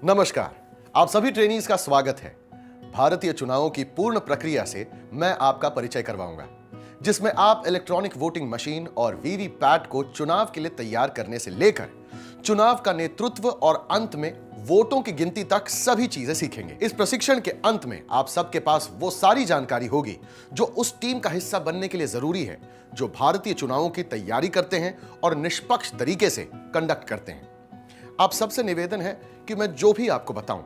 नमस्कार, आप सभी ट्रेनीज का स्वागत है। भारतीय चुनावों की पूर्ण प्रक्रिया से मैं आपका परिचय करवाऊंगा, जिसमें आप इलेक्ट्रॉनिक वोटिंग मशीन और वीवीपैट को चुनाव के लिए तैयार करने से लेकर चुनाव का नेतृत्व और अंत में वोटों की गिनती तक सभी चीजें सीखेंगे। इस प्रशिक्षण के अंत में आप सबके पास वो सारी जानकारी होगी जो उस टीम का हिस्सा बनने के लिए जरूरी है, जो भारतीय चुनावों की तैयारी करते हैं और निष्पक्ष तरीके से कंडक्ट करते हैं। आप सबसे निवेदन है कि मैं जो भी आपको बताऊं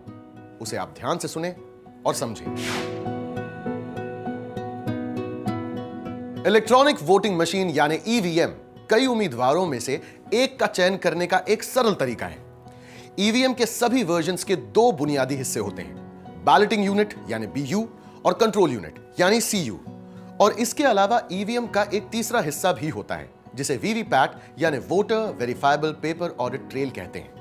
उसे आप ध्यान से सुनें और समझें। इलेक्ट्रॉनिक वोटिंग मशीन यानी ईवीएम कई उम्मीदवारों में से एक का चयन करने का एक सरल तरीका है। ईवीएम के सभी वर्जन्स के दो बुनियादी हिस्से होते हैं, बैलेटिंग यूनिट यानी बीयू और कंट्रोल यूनिट यानी सीयू। और इसके अलावा ईवीएम का एक तीसरा हिस्सा भी होता है जिसे वीवीपैट यानी voter verifiable paper audit trail कहते हैं,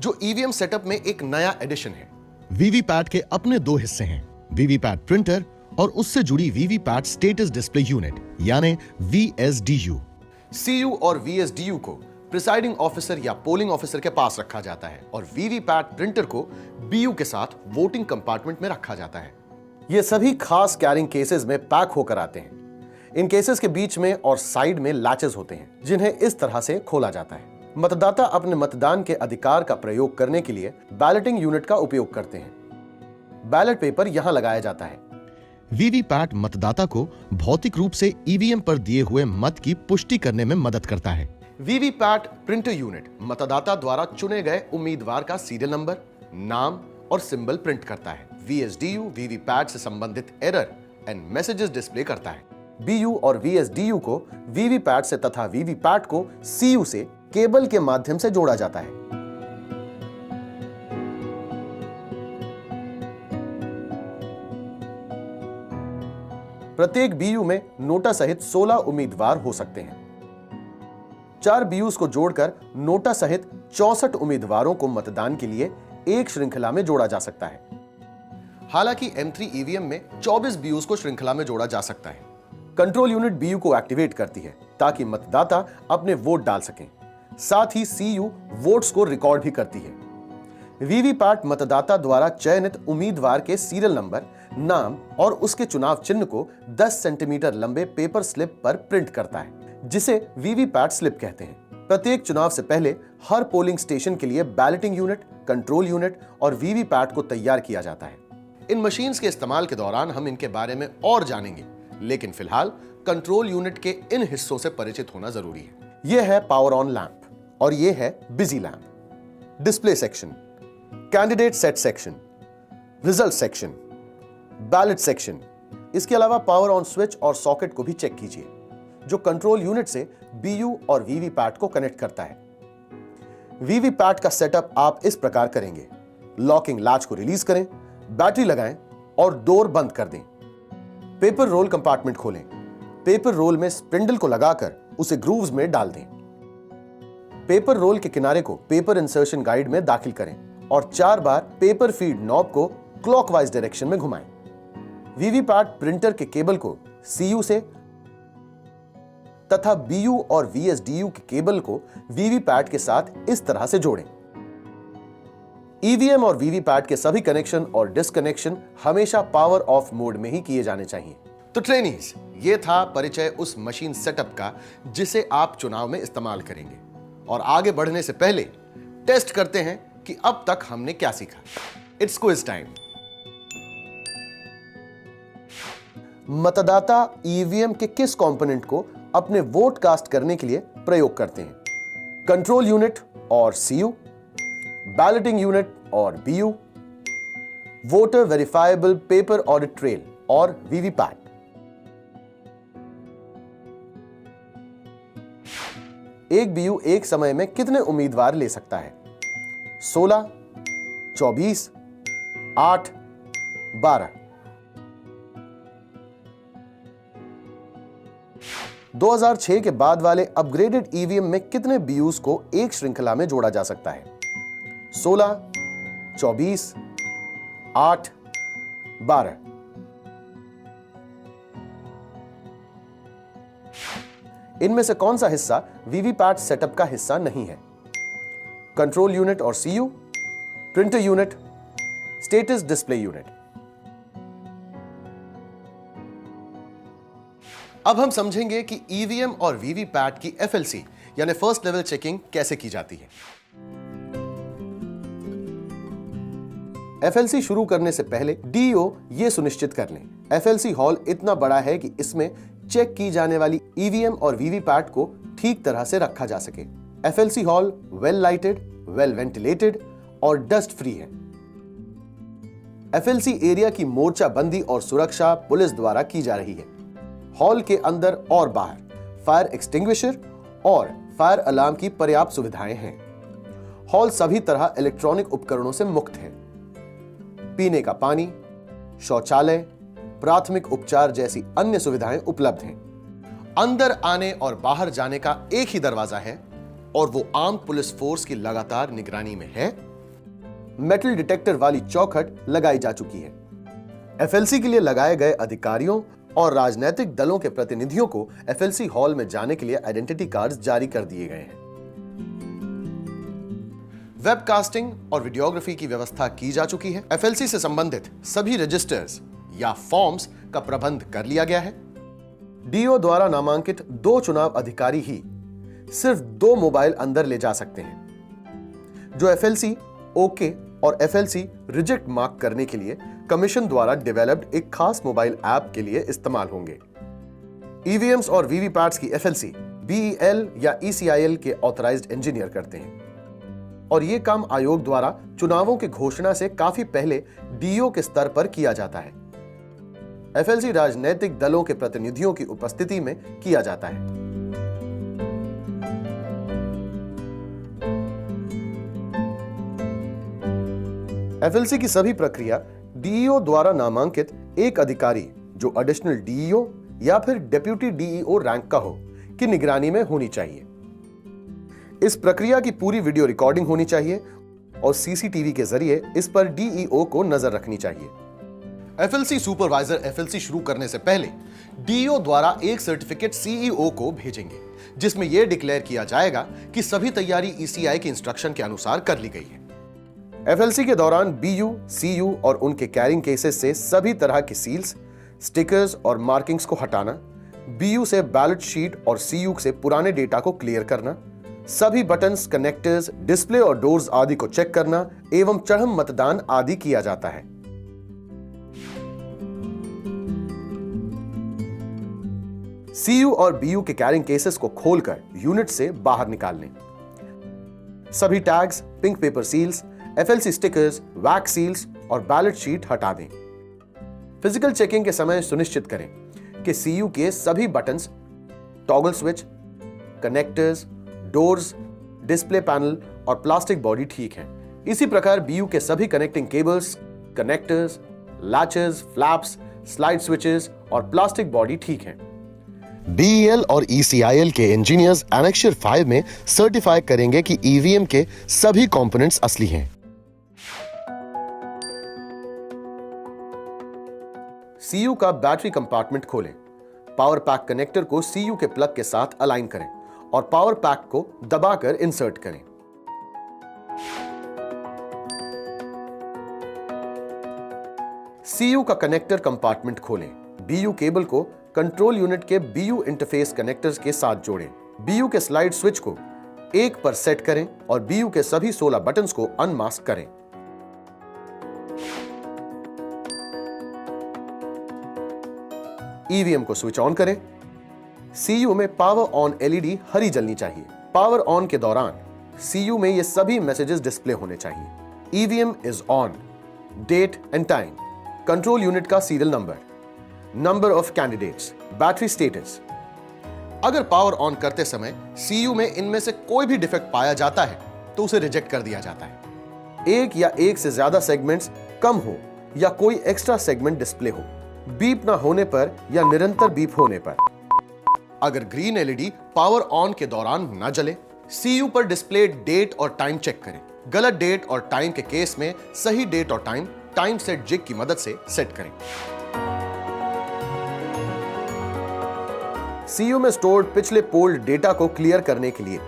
जो ईवीएम सेटअप में एक नया एडिशन है। वीवीपैट के अपने दो हिस्से हैं, वीवीपैट प्रिंटर और उससे जुड़ी वीवीपैट स्टेटस डिस्प्ले यूनिट यानी वीएसडीयू। सीयू और वीएसडीयू को प्रिसाइडिंग ऑफिसर या पोलिंग ऑफिसर के पास रखा जाता है और वीवीपैट प्रिंटर को बीयू के साथ वोटिंग कंपार्टमेंट में रखा जाता है। ये सभी खास कैरिंग केसेस में पैक होकर आते हैं। इन केसेस के बीच में और साइड में लैचेस होते हैं जिन्हें इस तरह से खोला जाता है। मतदाता अपने मतदान के अधिकार का प्रयोग करने के लिए बैलेटिंग यूनिट का उपयोग करते हैं। बैलेट पेपर यहां लगाया जाता है। वीवीपैट मतदाता को भौतिक रूप से ईवीएम पर दिए हुए मत की पुष्टि करने में मदद करता है। वीवीपैट प्रिंटर यूनिट मतदाता द्वारा चुने गए उम्मीदवार का सीरियल नंबर, नाम और सिंबल प्रिंट करता है। वीएसडीयू वीवीपैट से संबंधित एरर एंड मैसेजेस डिस्प्ले करता है। बीयू और वीएसडीयू को वीवीपैट से तथा वीवीपैट को सीयू से केबल के माध्यम से जोड़ा जाता है। प्रत्येक बीयू में नोटा सहित 16 उम्मीदवार हो सकते हैं। 4 बीयूज को जोड़कर नोटा सहित 64 उम्मीदवारों को मतदान के लिए एक श्रृंखला में जोड़ा जा सकता है। हालांकि M3 ईवीएम में 24 बीयूज को श्रृंखला में जोड़ा जा सकता है। कंट्रोल यूनिट बीयू को एक्टिवेट करती है ताकि मतदाता अपने वोट डाल सकें। साथ ही सीयू वोट्स को रिकॉर्ड भी करती है। वीवीपैट मतदाता द्वारा चयनित उम्मीदवार के सीरियल नंबर, नाम और उसके चुनाव चिन्ह को 10 सेंटीमीटर लंबे पेपर स्लिप पर प्रिंट करता है, जिसे वीवीपैट स्लिप कहते हैं। प्रत्येक चुनाव से पहले हर पोलिंग स्टेशन के लिए बैलेटिंग यूनिट, कंट्रोल यूनिट और वीवीपैट को तैयार किया जाता है। इन मशीन्स के इस्तेमाल के दौरान हम इनके बारे में और जानेंगे, लेकिन फिलहाल कंट्रोल यूनिट के इन हिस्सों से परिचित होना जरूरी है। यह है पावर ऑन लैंप और यह है busy lamp. Display section, candidate set section, result section, ballot section. इसके अलावा पावर ऑन स्विच और सॉकेट को भी चेक कीजिए, जो कंट्रोल यूनिट से बीयू और वीवीपैट को कनेक्ट करता है। वीवीपैट का सेटअप आप इस प्रकार करेंगे: लॉकिंग लैच को रिलीज करें, बैटरी लगाएं और डोर बंद कर दें। पेपर रोल कंपार्टमेंट खोलें। पेपर रोल में स्पिंडल को लगाकर उसे ग्रूव्स में डाल दें। पेपर रोल के किनारे को पेपर इंसर्शन गाइड में दाखिल करें और 4 बार पेपर फीड नॉब को क्लॉकवाइज डायरेक्शन में घुमाएं। वीवीपैट प्रिंटर के केबल को सीयू से तथा बीयू और वीएसडीयू के केबल को वीवीपैट के साथ इस तरह से जोड़ें। ईवीएम और वीवीपैट के सभी कनेक्शन और डिस्कनेक्शन हमेशा पावर ऑफ मोड में ही किए जाने चाहिए। तो ट्रेनीज, ये था परिचय उस मशीन सेटअप का जिसे आप चुनाव में इस्तेमाल करेंगे। और आगे बढ़ने से पहले टेस्ट करते हैं कि अब तक हमने क्या सीखा। It's quiz time. मतदाता ईवीएम के किस कंपोनेंट को अपने वोट कास्ट करने के लिए प्रयोग करते हैं? कंट्रोल यूनिट और सीयू, बैलेटिंग यूनिट और BU, voter verifiable paper audit trail और वीवीपैट। एक बीयू एक समय में कितने उम्मीदवार ले सकता है? 16, 24, 8, 12। 2006 के बाद वाले अपग्रेडेड ईवीएम में कितने बीयूज को एक श्रृंखला में जोड़ा जा सकता है? 16, 24, 8, 12। इनमें से कौन सा हिस्सा वीवीपैट सेटअप का हिस्सा नहीं है? कंट्रोल यूनिट और CU, printer unit, status display unit. अब हम समझेंगे कि ईवीएम और वीवीपैट की एफएलसी यानी फर्स्ट लेवल चेकिंग कैसे की जाती है। एफएलसी शुरू करने से पहले डीईओ यह सुनिश्चित कर लें एफएलसी हॉल इतना बड़ा है कि इसमें चेक की जाने वाली ईवीएम और वीवीपैट को ठीक तरह से रखा जा सके। FLC hall well lighted, well ventilated और डस्ट फ्री है। एफएलसी एरिया की मोर्चाबंदी और सुरक्षा पुलिस द्वारा की जा रही है। हॉल के अंदर और बाहर फायर एक्सटिंग्विशर और फायर अलार्म की पर्याप्त सुविधाएं हैं। हॉल सभी तरह इलेक्ट्रॉनिक उपकरणों से मुक्त है। पीने का पानी, शौचालय, प्राथमिक उपचार जैसी अन्य सुविधाएं उपलब्ध हैं। अंदर आने और बाहर जाने का एक ही दरवाजा है और वो आर्म्ड पुलिस फोर्स की लगातार निगरानी में है। मेटल डिटेक्टर वाली चौखट लगाई जा चुकी है। एफएलसी के लिए लगाए गए अधिकारियों और राजनीतिक दलों के प्रतिनिधियों को एफएलसी हॉल में जाने के लिए आइडेंटिटी कार्ड्स जारी कर दिए गए हैं। वेबकास्टिंग और वीडियोग्राफी की व्यवस्था की जा चुकी है। एफएलसी से संबंधित सभी रजिस्टर्स या फॉर्म्स का प्रबंध कर लिया गया है। डीओ द्वारा नामांकित 2 चुनाव अधिकारी ही सिर्फ 2 मोबाइल अंदर ले जा सकते हैं, जो एफएलसी ओके और एफएलसी रिजेक्ट मार्क करने के लिए कमीशन द्वारा डेवलप्ड एक खास मोबाइल ऐप के लिए इस्तेमाल होंगे। ईवीएम्स और वीवीपैट्स की एफएलसी बीईएल या ईसीआईएल के ऑथराइज्ड इंजीनियर करते हैं और यह काम आयोग द्वारा चुनावों की घोषणा से काफी पहले डीओ के स्तर पर किया जाता है। एफएलसी राजनीतिक दलों के प्रतिनिधियों की उपस्थिति में किया जाता है। एफएलसी की सभी प्रक्रिया डीईओ द्वारा नामांकित एक अधिकारी जो एडिशनल डीईओ या फिर डेप्यूटी डीईओ रैंक का हो की निगरानी में होनी चाहिए। इस प्रक्रिया की पूरी वीडियो रिकॉर्डिंग होनी चाहिए और सीसीटीवी के जरिए इस पर डीईओ को नजर रखनी चाहिए। एफएलसी सुपरवाइजर एफएलसी शुरू करने से पहले डीईओ द्वारा एक सर्टिफिकेट सीईओ को भेजेंगे जिसमें यह डिक्लेयर किया जाएगा कि सभी तैयारी ईसीआई के इंस्ट्रक्शन के अनुसार कर ली गई है। एफएलसी के दौरान बीयू, सीयू और उनके कैरिंग केसेस से सभी तरह की सील्स, स्टिकर्स और मार्किंग्स को हटाना, बीयू से बैलेट शीट और सीयू से पुराने डेटा को क्लियर करना, सभी बटन्स, कनेक्टर्स, डिस्प्ले और डोर्स आदि को चेक करना एवं चढ़म मतदान आदि किया जाता है। सीयू और बीयू के कैरिंग केसेस को खोलकर यूनिट से बाहर निकाल लें। सभी tags, pink paper seals, FLC stickers, wax seals और बैलेट शीट हटा दें। फिजिकल चेकिंग के समय सुनिश्चित करें कि सीयू के सभी buttons, toggle switch, connectors, doors, display panel और प्लास्टिक बॉडी ठीक है। इसी प्रकार बीयू के सभी connecting cables, connectors, latches, flaps, slide switches और प्लास्टिक बॉडी ठीक है। बीईएल और ईसीआईएल के इंजीनियर्स एनेक्चर 5 में सर्टिफाई करेंगे कि ईवीएम के सभी कंपोनेंट्स असली हैं। सीयू का बैटरी कंपार्टमेंट खोलें। पावर पैक कनेक्टर को सीयू के प्लग के साथ अलाइन करें और पावर पैक को दबाकर इंसर्ट करें। सीयू का कनेक्टर कंपार्टमेंट खोलें। बीयू केबल को कंट्रोल यूनिट के बीयू इंटरफेस कनेक्टर्स के साथ जोड़ें। बीयू के स्लाइड स्विच को 1 पर सेट करें और बीयू के सभी 16 बटन्स को अनमास्क करें। ईवीएम को स्विच ऑन करें। सीयू में पावर ऑन एलईडी हरी जलनी चाहिए। पावर ऑन के दौरान सीयू में ये सभी मैसेजेस डिस्प्ले होने चाहिए। EVM is on, date and time, control unit का serial number, number of candidates, battery status. अगर पावर ऑन करते समय सीयू में इनमें से कोई भी डिफेक्ट पाया जाता है तो उसे रिजेक्ट कर दिया जाता है। एक या एक से ज्यादा सेगमेंट्स कम हो या कोई एक्स्ट्रा सेगमेंट डिस्प्ले हो, बीप ना होने पर या निरंतर बीप होने पर। अगर ग्रीन एलईडी पावर ऑन के दौरान न जले, सीयू पर डिस्प्ले डेट और टाइम चेक करें। गलत डेट और टाइम के केस में सही डेट और टाइम टाइम सेट जिग की मदद से सेट करें। सीयू में स्टोर्ड पिछले पोल्ड डेटा को क्लियर करने के लिए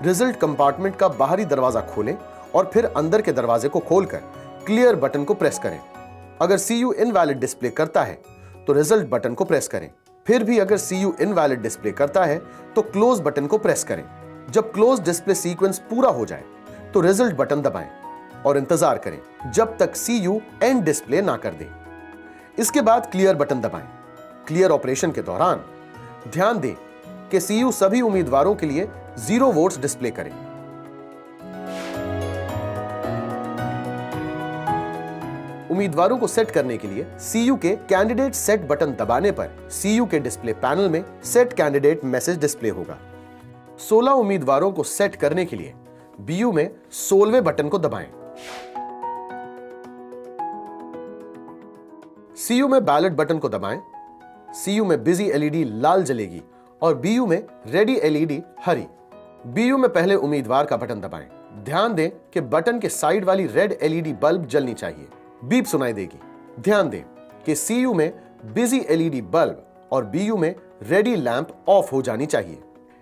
रिजल्ट कंपार्टमेंट का बाहरी दरवाजा खोलें और फिर अंदर के दरवाजे को खोलकर क्लियर बटन को प्रेस करें। अगर CU इनवैलिड डिस्प्ले करता है तो रिजल्ट बटन को प्रेस करें। फिर भी अगर CU इनवैलिड डिस्प्ले करता है तो क्लोज बटन को प्रेस करें। जब क्लोज डिस्प्ले सीक्वेंस पूरा हो जाए तो रिजल्ट बटन दबाएं और इंतजार करें जब तक CU एंड डिस्प्ले ना कर दे। इसके बाद क्लियर बटन दबाएं। क्लियर ऑपरेशन के दौरान ध्यान दें कि CU सभी उम्मीदवारों के लिए 0 वोट्स डिस्प्ले करें। उम्मीदवारों को सेट करने के लिए CU के कैंडिडेट सेट बटन दबाने पर CU के डिस्प्ले पैनल में सेट कैंडिडेट मैसेज डिस्प्ले होगा। 16 उम्मीदवारों को सेट करने के लिए BU में 16वें बटन को दबाएं। CU में बैलेट बटन को दबाएं। CU में बिजी LED लाल जलेगी और BU में रेडी LED हरी। BU में पहले उम्मीदवार का बटन दबाएं। ध्यान दें कि बटन के साइड वाली रेड LED बल्ब जलनी चाहिए। बीप सुनाई देगी। ध्यान दें कि CU में बिजी LED बल्ब और BU में रेडी लैंप ऑफ हो जानी चाहिए।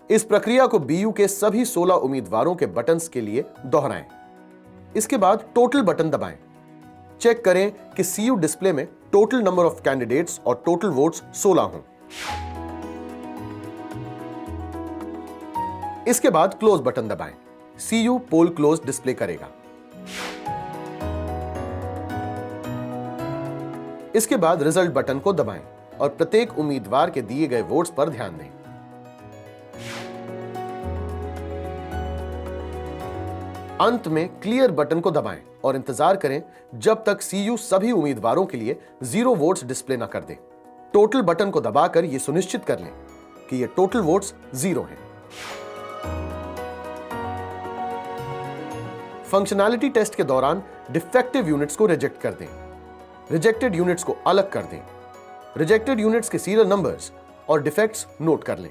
इस प्रक्रिया को BU के सभी 16 उम्मीदवारों के बटन्स के लिए दोहराएं। इसके बाद टोटल बटन दबाएं। चेक करें कि CU डिस्प्ले में टोटल नंबर ऑफ कैंडिडेट्स और टोटल वोट्स 16 हों। इसके बाद क्लोज बटन दबाएं। CU पोल क्लोज डिस्प्ले करेगा। इसके बाद रिजल्ट बटन को दबाएं और प्रत्येक उम्मीदवार के दिए गए वोट्स पर ध्यान दें। अंत में क्लियर बटन को दबाएं और इंतजार करें जब तक CU सभी उम्मीदवारों के लिए 0 वोट्स डिस्प्ले ना कर दे। टोटल बटन को दबाकर यह सुनिश्चित कर लें कि ये टोटल वोट्स 0 हैं। फंक्शनैलिटी टेस्ट के दौरान डिफेक्टिव यूनिट्स को रिजेक्ट कर दें। रिजेक्टेड यूनिट्स को अलग कर दें। रिजेक्टेड यूनिट्स के सीरियल नंबर्स और डिफेक्ट्स नोट कर लें।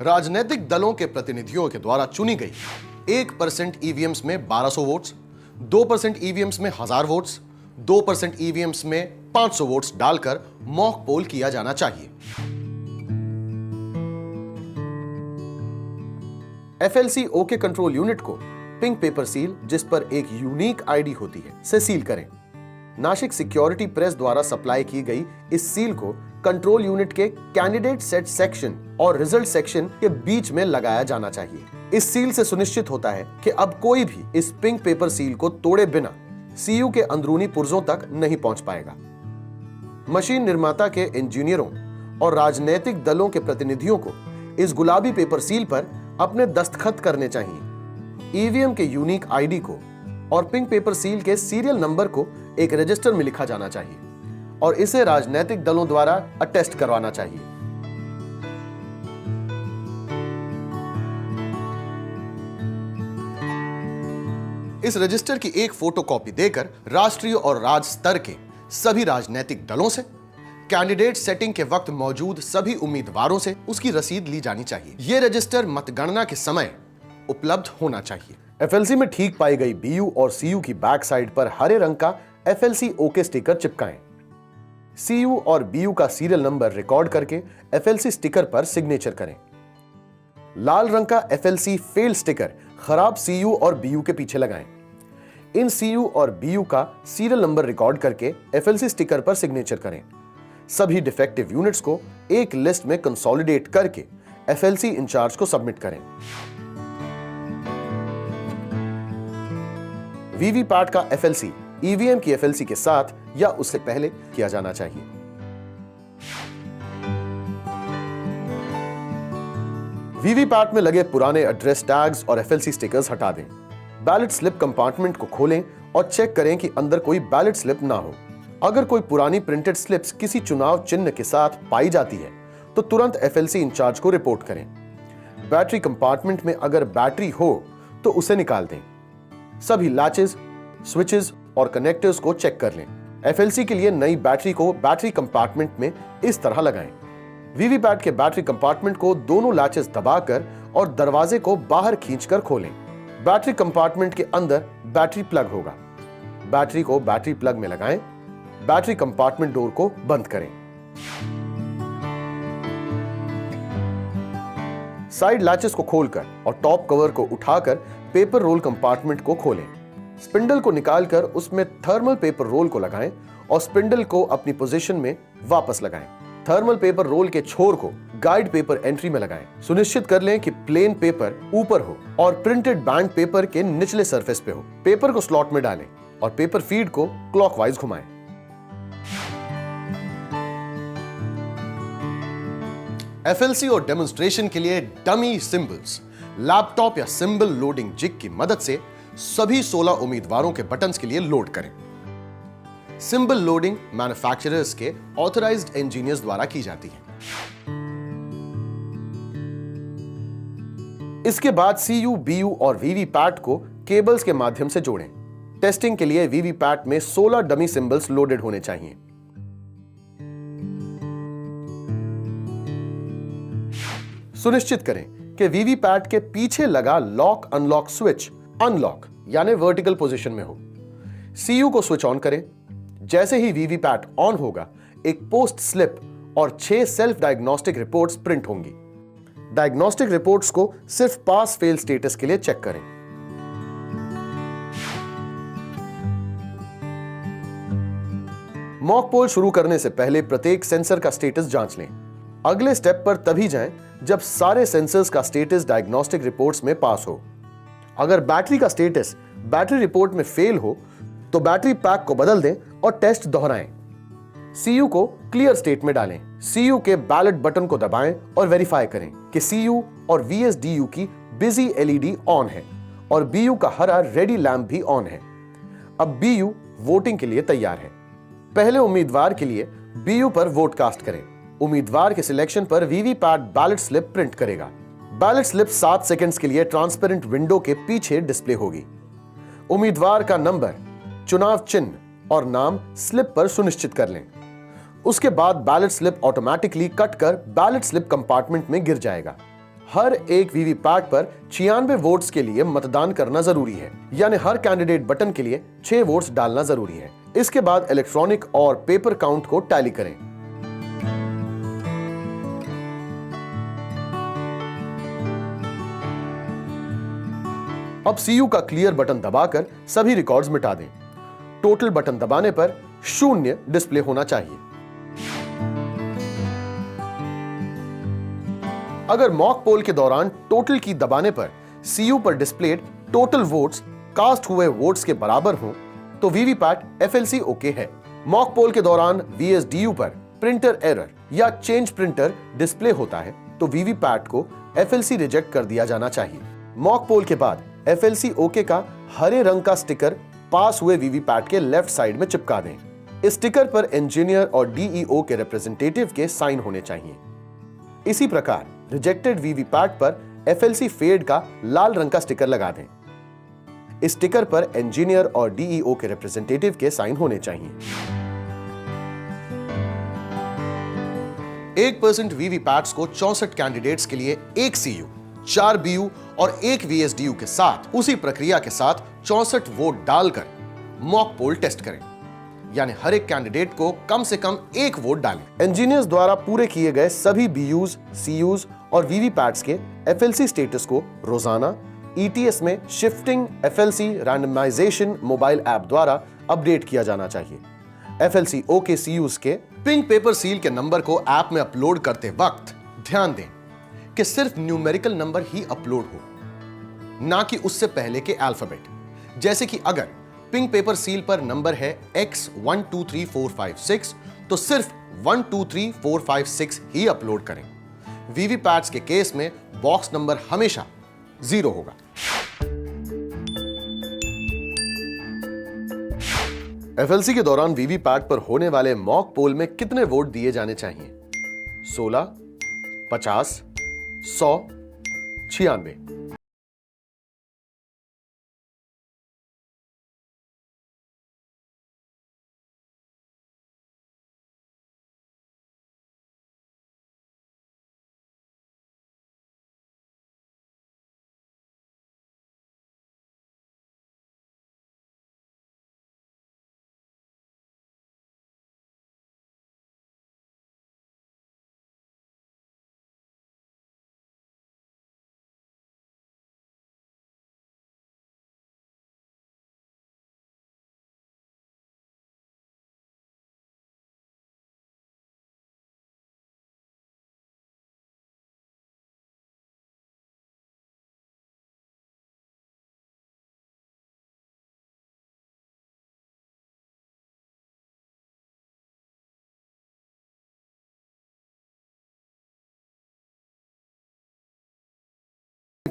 राजनीतिक दलों के प्रतिनिधियों के द्वारा चुनी गई 1% EVMs में 1200 वोट्स, 2% EVMs में 1000 वोट्स, 2% EVMs में 500 वोट्स डालकर मॉक पोल किया जाना चाहिए। FLC OK कंट्रोल यूनिट को पिंक पेपर सील, जिस पर एक यूनिक ID होती है, से सील करें। नासिक सिक्योरिटी प्रेस द्वारा सप्लाई की गई इस सील को कंट्रोल यूनिट के कैंडिडेट सेट सेक्शन और रिजल्ट सेक्शन के बीच में लगाया जाना चाहिए। इस सील से सुनिश्चित होता है कि अब कोई भी इस पिंक पेपर सील को तोड़े बिना CU के अंदरूनी पुर्जों तक नहीं पहुंच पाएगा। मशीन निर्माता के इंजीनियरों और राजनीतिक दलों के प्रतिनिधियों को इस गुलाबी पेपर सील पर अपने दस्तखत करने चाहिए। EVM के यूनिक ID को और पिंक पेपर सील के सीरियल नंबर को एक रजिस्टर में लिखा जाना चाहिए और इसे राजनीतिक दलों द्वारा अटेस्ट करवाना चाहिए। इस रजिस्टर की एक फोटोकॉपी देकर राष्ट्रीय और राज्य स्तर के सभी राजनीतिक दलों से कैंडिडेट सेटिंग के वक्त मौजूद सभी उम्मीदवारों से उसकी रसीद ली जानी चाहिए। यह रजिस्टर मतगणना के समय उपलब्ध होना चाहिए। FLC में ठीक पाई गई BU और CU की बैक साइड पर हरे रंग का FLC OK स्टिकर चिपकाएं। CU और BU का सीरियल नंबर रिकॉर्ड करके FLC स्टिकर पर सिग्नेचर करें। लाल रंग का FLC फेल स्टिकर खराब CU और BU के पीछे लगाएं। इन CU और BU का सीरियल नंबर रिकॉर्ड करके FLC स्टिकर पर सिग्नेचर करें। सभी डिफेक्टिव यूनिट्स को एक लिस्ट में कंसोलिडेट करके FLC इंचार्ज को सबमिट करें। वीवीपैट का FLC EVM की FLC के साथ या उससे पहले किया जाना चाहिए। वीवीपैट में लगे पुराने एड्रेस टैग्स और FLC स्टिकर्स हटा दें। बैलेट स्लिप कंपार्टमेंट को खोलें और चेक करें कि अंदर कोई बैलेट स्लिप ना हो। अगर कोई पुरानी प्रिंटेड स्लिप्स किसी चुनाव चिन्ह के साथ पाई जाती है तो तुरंत FLC इंचार्ज को रिपोर्ट करें। बैटरी कंपार्टमेंट में अगर बैटरी हो तो उसे निकाल दें। सभी लैचेस, स्विचेस और कनेक्टर्स को चेक कर लें। FLC के लिए नई बैटरी को बैटरी कंपार्टमेंट में इस तरह लगाएं। वीवीपैट के बैटरी कंपार्टमेंट को दोनों लैचेस दबाकर और दरवाजे को बाहर खींचकर खोलें। बैटरी कंपार्टमेंट के अंदर बैटरी प्लग होगा। बैटरी को बैटरी प्लग में लगाएं। बैटरी कंपार्टमेंट डोर को बंद करें। साइड लैचेस को खोलकर और टॉप कवर को उठाकर पेपर रोल कंपार्टमेंट को खोलें। स्पिंडल को निकालकर उसमें थर्मल पेपर रोल को लगाएं और स्पिंडल को अपनी पोजीशन में वापस लगाएं। थर्मल पेपर रोल के छोर को गाइड पेपर एंट्री में लगाएं। सुनिश्चित कर लें कि प्लेन पेपर ऊपर हो और प्रिंटेड बैंड पेपर के निचले सरफेस पे हो। पेपर को स्लॉट में डालें और पेपर फीड को क्लॉकवाइज घुमाएं। एफएलसी और डेमोन्स्ट्रेशन के लिए डमी सिंबल्स लैपटॉप या सिंबल लोडिंग जिग की मदद से सभी 16 उम्मीदवारों के बटन्स के लिए लोड करें। सिंबल लोडिंग मैन्युफैक्चरर्स के ऑथराइज्ड इंजीनियर्स द्वारा की जाती है। इसके बाद सीयू, बीयू और वीवीपैट को केबल्स के माध्यम से जोड़ें। टेस्टिंग के लिए वीवीपैट में 16 डमी सिंबल्स लोडेड होने चाहिए। सुनिश्चित करें कि वीवीपैट के पीछे लगा लॉक अनलॉक स्विच अनलॉक यानी वर्टिकल पोजीशन में हो। सीयू को स्विच ऑन करें। जैसे ही वीवीपैट ऑन होगा, एक पोस्ट स्लिप और 6 सेल्फ डायग्नोस्टिक रिपोर्ट्स प्रिंट होंगी। डायग्नोस्टिक रिपोर्ट्स को सिर्फ पास फेल स्टेटस के लिए चेक करें। मॉक पोल शुरू करने से पहले प्रत्येक सेंसर का स्टेटस जांच लें। अगले स्टेप पर तभी जाएं जब सारे सेंसर्स का स्टेटस डायग्नोस्टिक रिपोर्ट्स में पास हो। अगर बैटरी का स्टेटस बैटरी रिपोर्ट में फेल हो तो बैटरी पैक को बदल दें और टेस्ट दोहराएं। सीयू को क्लियर स्टेट में डालें। सीयू के बैलेट बटन को दबाएं और वेरीफाई करें कि सीयू और वीएसडीयू की बिजी एलईडी ऑन है और बीयू का हरा रेडी लैंप भी ऑन है। अब बीयू वोटिंग के लिए तैयार है। पहले उम्मीदवार के लिए बीयू पर वोट कास्ट करें। उम्मीदवार के सिलेक्शन पर वीवीपैट बैलेट स्लिप प्रिंट करेगा। बैलेट स्लिप 7 सेकंड्स के लिए ट्रांसपेरेंट विंडो के पीछे डिस्प्ले होगी। उम्मीदवार का नंबर, चुनाव चिन्ह और नाम स्लिप पर सुनिश्चित कर लें। उसके बाद बैलेट स्लिप ऑटोमेटिकली कट कर बैलेट स्लिप कंपार्टमेंट में गिर जाएगा। हर एक वीवीपैट पर 96 वोट्स के लिए मतदान करना जरूरी है, यानी हर कैंडिडेट बटन के लिए 6 वोट्स डालना जरूरी है। इसके बाद इलेक्ट्रॉनिक और पेपर काउंट को टैली करें। अब सीयू का क्लियर बटन दबाकर सभी रिकॉर्ड्स मिटा दें। टोटल बटन दबाने पर 0 डिस्प्ले होना चाहिए। अगर मॉक पोल के दौरान टोटल की दबाने पर सीयू पर डिस्प्लेड टोटल वोट्स कास्ट हुए वोट्स के बराबर हों तो वीवीपैट एफएलसी ओके है। मॉक पोल के दौरान वीएसडीयू पर प्रिंटर एरर या चेंज प्रिंटर डिस्प्ले होता है तो वीवीपैट को एफएलसी रिजेक्ट कर दिया जाना चाहिए। मॉक पोल के बाद एफएलसी ओके का हरे रंग का स्टिकर पास हुए वीवीपैट के लेफ्ट साइड में चिपका दें। इस स्टिकर पर इंजीनियर और डीईओ के रिप्रेजेंटेटिव के साइन होने चाहिए। इसी प्रकार रिजेक्टेड वीवीपैट पर एफएलसी फेड का लाल रंग का स्टिकर लगा दें। इस स्टिकर पर इंजीनियर और डीईओ के रिप्रेजेंटेटिव के साइन होने चाहिए। 1% वीवीपैट्स को 64 कैंडिडेट्स के लिए 1 सीयू, 4 बीयू और 1 वीएसडीयू के साथ उसी प्रक्रिया के साथ 64 वोट डालकर मॉक पोल टेस्ट करें, यानी हर एक कैंडिडेट को कम से कम 1 वोट डालें। इंजीनियर्स द्वारा पूरे किए गए सभी बीयूज, सीयूज और वीवीपैट्स के एफएलसी स्टेटस को रोजाना ईटीएस में shifting FLC randomization mobile app द्वारा अपडेट किया जाना चाहिए। एफएलसी ओके सीयूज के पिंक पेपर सील के नंबर को ऐप में अपलोड करते वक्त ध्यान दें कि सिर्फ न्यूमेरिकल नंबर ही अपलोड हो, ना कि उससे पहले के अल्फाबेट। जैसे कि अगर पिंक पेपर सील पर नंबर है X123456 तो सिर्फ 123456 ही अपलोड करें। वीवीपैट्स के केस में बॉक्स नंबर हमेशा 0 होगा। एफएलसी के दौरान वीवीपैट पर होने वाले मॉक पोल में कितने वोट दिए जाने चाहिए? 16, 50, 100, 96।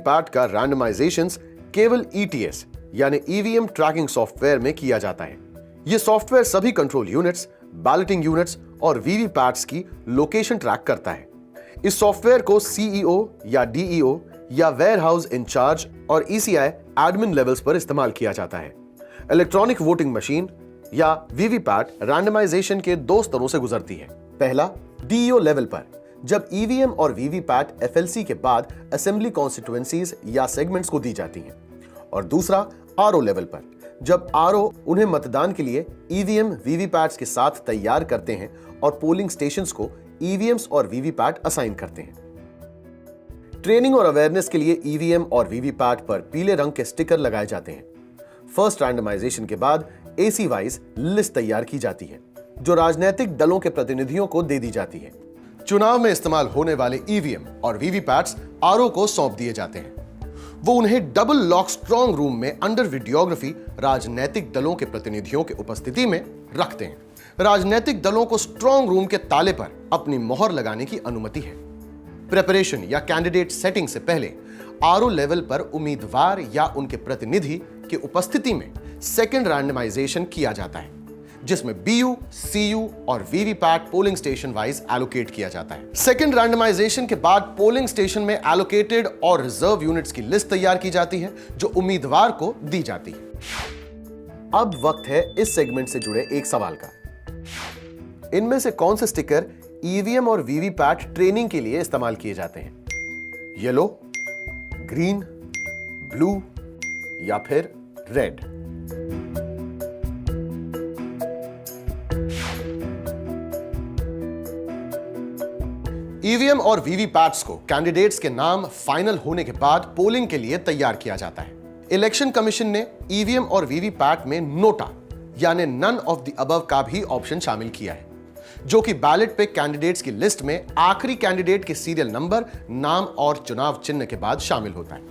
वीवीपैट का रैंडमाइजेशन केवल ईटीएस यानी ईवीएम ट्रैकिंग सॉफ्टवेयर में किया जाता है। यह सॉफ्टवेयर सभी कंट्रोल यूनिट्स, बैलेटिंग यूनिट्स और वीवीपैट्स की लोकेशन ट्रैक करता है। इस सॉफ्टवेयर को सीईओ या डीईओ या वेयर हाउस इंचार्ज और ईसीआई एडमिन लेवल्स पर इस्तेमाल किया जाता है। इलेक्ट्रॉनिक वोटिंग मशीन या वीवीपैट रैंडमाइजेशन के दो स्तरों से गुजरती है। पहला, डीईओ लेवल पर, जब ईवीएम और वीवीपैट एफएलसी के बाद असेंबली कॉन्स्टिट्यूएंसीज या सेगमेंट्स को दी जाती हैं, और दूसरा आरओ लेवल पर, जब आरओ उन्हें मतदान के लिए ईवीएम वीवीपैट्स के साथ तैयार करते हैं और पोलिंग स्टेशंस को ईवीएम्स और वीवीपैट असाइन करते हैं। ट्रेनिंग और अवेयरनेस के लिए ईवीएम और वीवीपैट पर पीले रंग के स्टिकर लगाए जाते हैं। फर्स्ट रैंडमाइजेशन के बाद एसी वाइज लिस्ट तैयार की जाती है जो राजनीतिक दलों के प्रतिनिधियों को दे दी जाती है। चुनाव में इस्तेमाल होने वाले ईवीएम और वीवीपैट्स आरओ को सौंप दिए जाते हैं। वो उन्हें डबल लॉक स्ट्रॉन्ग रूम में अंडर वीडियोग्राफी राजनीतिक दलों के प्रतिनिधियों के उपस्थिति में रखते हैं। राजनीतिक दलों को स्ट्रॉन्ग रूम के ताले पर अपनी मोहर लगाने की अनुमति है। प्रिपरेशन या कैंडिडेट सेटिंग से पहले आरओ लेवल पर उम्मीदवार या उनके प्रतिनिधि की उपस्थिति में सेकंड रैंडमाइजेशन किया जाता है, जिसमें बीयू, सीयू और VVPAT polling station wise allocate किया जाता है। सेकंड रैंडमाइजेशन के बाद पोलिंग स्टेशन में एलोकेटेड और रिजर्व यूनिट्स की लिस्ट तैयार की जाती है जो उम्मीदवार को दी जाती है। अब वक्त है इस सेगमेंट से जुड़े एक सवाल का। इनमें से कौन से स्टिकर ईवीएम और वीवीपैट ट्रेनिंग के लिए इस्तेमाल किए जाते हैं? येलो, ग्रीन, ब्लू या फिर रेड? ईवीएम और वीवीपैट्स को कैंडिडेट्स के नाम फाइनल होने के बाद पोलिंग के लिए तैयार किया जाता है। इलेक्शन कमीशन ने ईवीएम और वीवीपैट में नोटा यानी नन ऑफ द अबव का भी ऑप्शन शामिल किया है, जो कि बैलेट पे कैंडिडेट्स की लिस्ट में आखिरी कैंडिडेट के सीरियल नंबर, नाम और चुनाव चिन्ह के बाद शामिल होता है।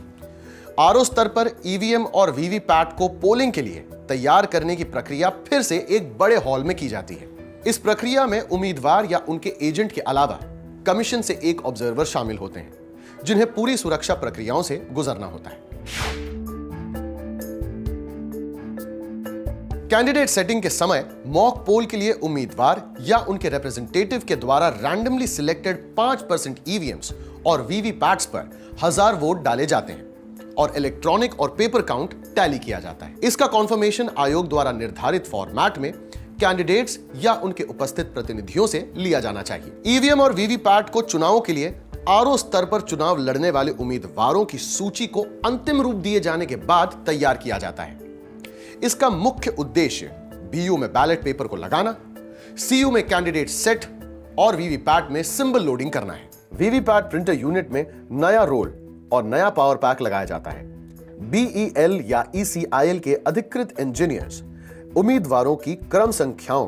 आरओ स्तर पर ईवीएम और वीवीपैट को पोलिंग के लिए तैयार करने की प्रक्रिया फिर से एक बड़े हॉल में की जाती है। इस प्रक्रिया में उम्मीदवार या उनके एजेंट के अलावा कमीशन से एक ऑब्जर्वर शामिल होते हैं, जिन्हें पूरी सुरक्षा प्रक्रियाओं से गुजरना होता है। कैंडिडेट सेटिंग के समय मॉक पोल के लिए उम्मीदवार या उनके रिप्रेजेंटेटिव के द्वारा रैंडमली सिलेक्टेड 5% ईवीएम्स और वीवीपैट्स पर 1000 वोट डाले जाते हैं और इलेक्ट्रॉनिक और पेपर काउंट टैली किया जाता है। इसका कॉन्फर्मेशन आयोग द्वारा निर्धारित फॉर्मेट में कैंडिडेट्स या उनके उपस्थित प्रतिनिधियों से लिया जाना चाहिए। ईवीएम और वीवीपैट को चुनावों के लिए आरओ स्तर पर चुनाव लड़ने वाले उम्मीदवारों की सूची को अंतिम रूप दिए जाने के बाद तैयार किया जाता है। इसका मुख्य उद्देश्य बीयू में बैलेट पेपर को लगाना, सीयू में कैंडिडेट सेट और वीवीपैट में सिंबल लोडिंग करना है। वीवीपैट प्रिंटर यूनिट में नया रोल और नया पावर पैक लगाया जाता है। बीईएल या ईसीआईएल के अधिकृत इंजीनियर्स उम्मीदवारों की क्रम संख्याओं,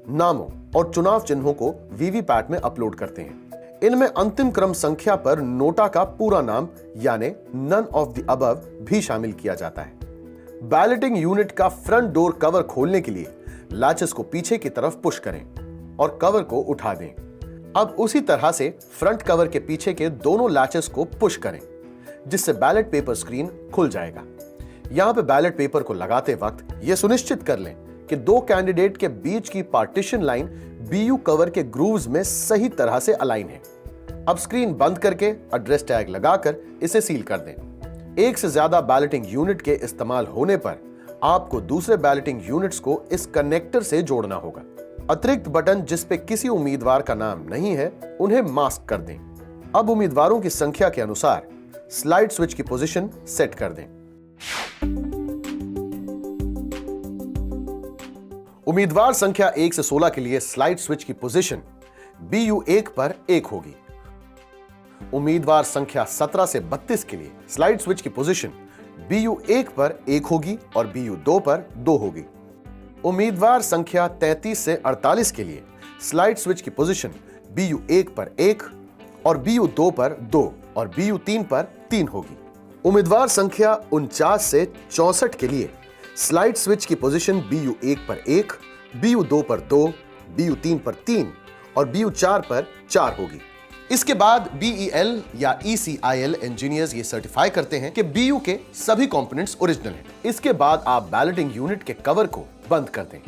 नामों और चुनाव चिन्हों को वीवीपैट में अपलोड करते हैं। इनमें अंतिम क्रम संख्या पर नोटा का पूरा नाम यानी नन ऑफ द अबव भी शामिल किया जाता है। बैलेटिंग यूनिट का फ्रंट डोर कवर खोलने के लिए लैचेस को पीछे की तरफ पुश करें और कवर को उठा दें। अब उसी तरह से फ्रंट कवर के पीछे के दोनों लैचेस को पुश करें, जिससे बैलेट पेपर स्क्रीन खुल जाएगा। यहां पे बैलेट पेपर को लगाते वक्त यह सुनिश्चित कर लें कि दो कैंडिडेट के बीच की पार्टीशन लाइन बीयू कवर के ग्रूव्स में सही तरह से अलाइन है। अब स्क्रीन बंद करके एड्रेस टैग लगाकर इसे सील कर दें। एक से ज्यादा बैलेटिंग यूनिट के इस्तेमाल होने पर आपको दूसरे बैलेटिंग यूनिट्स को इस कनेक्टर से जोड़ना होगा। अतिरिक्त बटन जिस पे किसी उम्मीदवार का नाम नहीं है, उन्हें मास्क कर दें। अब उम्मीदवारों की संख्या के अनुसार स्लाइड स्विच की पोजीशन सेट कर दें। उम्मीदवार संख्या 1 से 16 के लिए स्लाइड स्विच की पोजीशन बीयू 1 पर 1 होगी। उम्मीदवार संख्या 17 से 32 के लिए स्लाइड स्विच की पोजीशन बीयू 1 पर 1 होगी और बीयू 2 पर 2 होगी। उम्मीदवार संख्या 33 से 48 के लिए स्लाइड स्विच की पोजीशन बीयू 1 पर 1 और बीयू 2 पर 2 और बीयू 3 पर 3 होगी। उम्मीदवार संख्या 49 से 64 के लिए स्लाइड स्विच की पोजीशन बीयू 1 पर 1, बीयू 2 पर 2, बीयू 3 पर 3 और बीयू 4 पर 4 होगी। इसके बाद BEL या ECIL इंजीनियर्स ये सर्टिफाई करते हैं कि BU के सभी कंपोनेंट्स ओरिजिनल हैं। इसके बाद आप बैलेटिंग यूनिट के कवर को बंद कर दें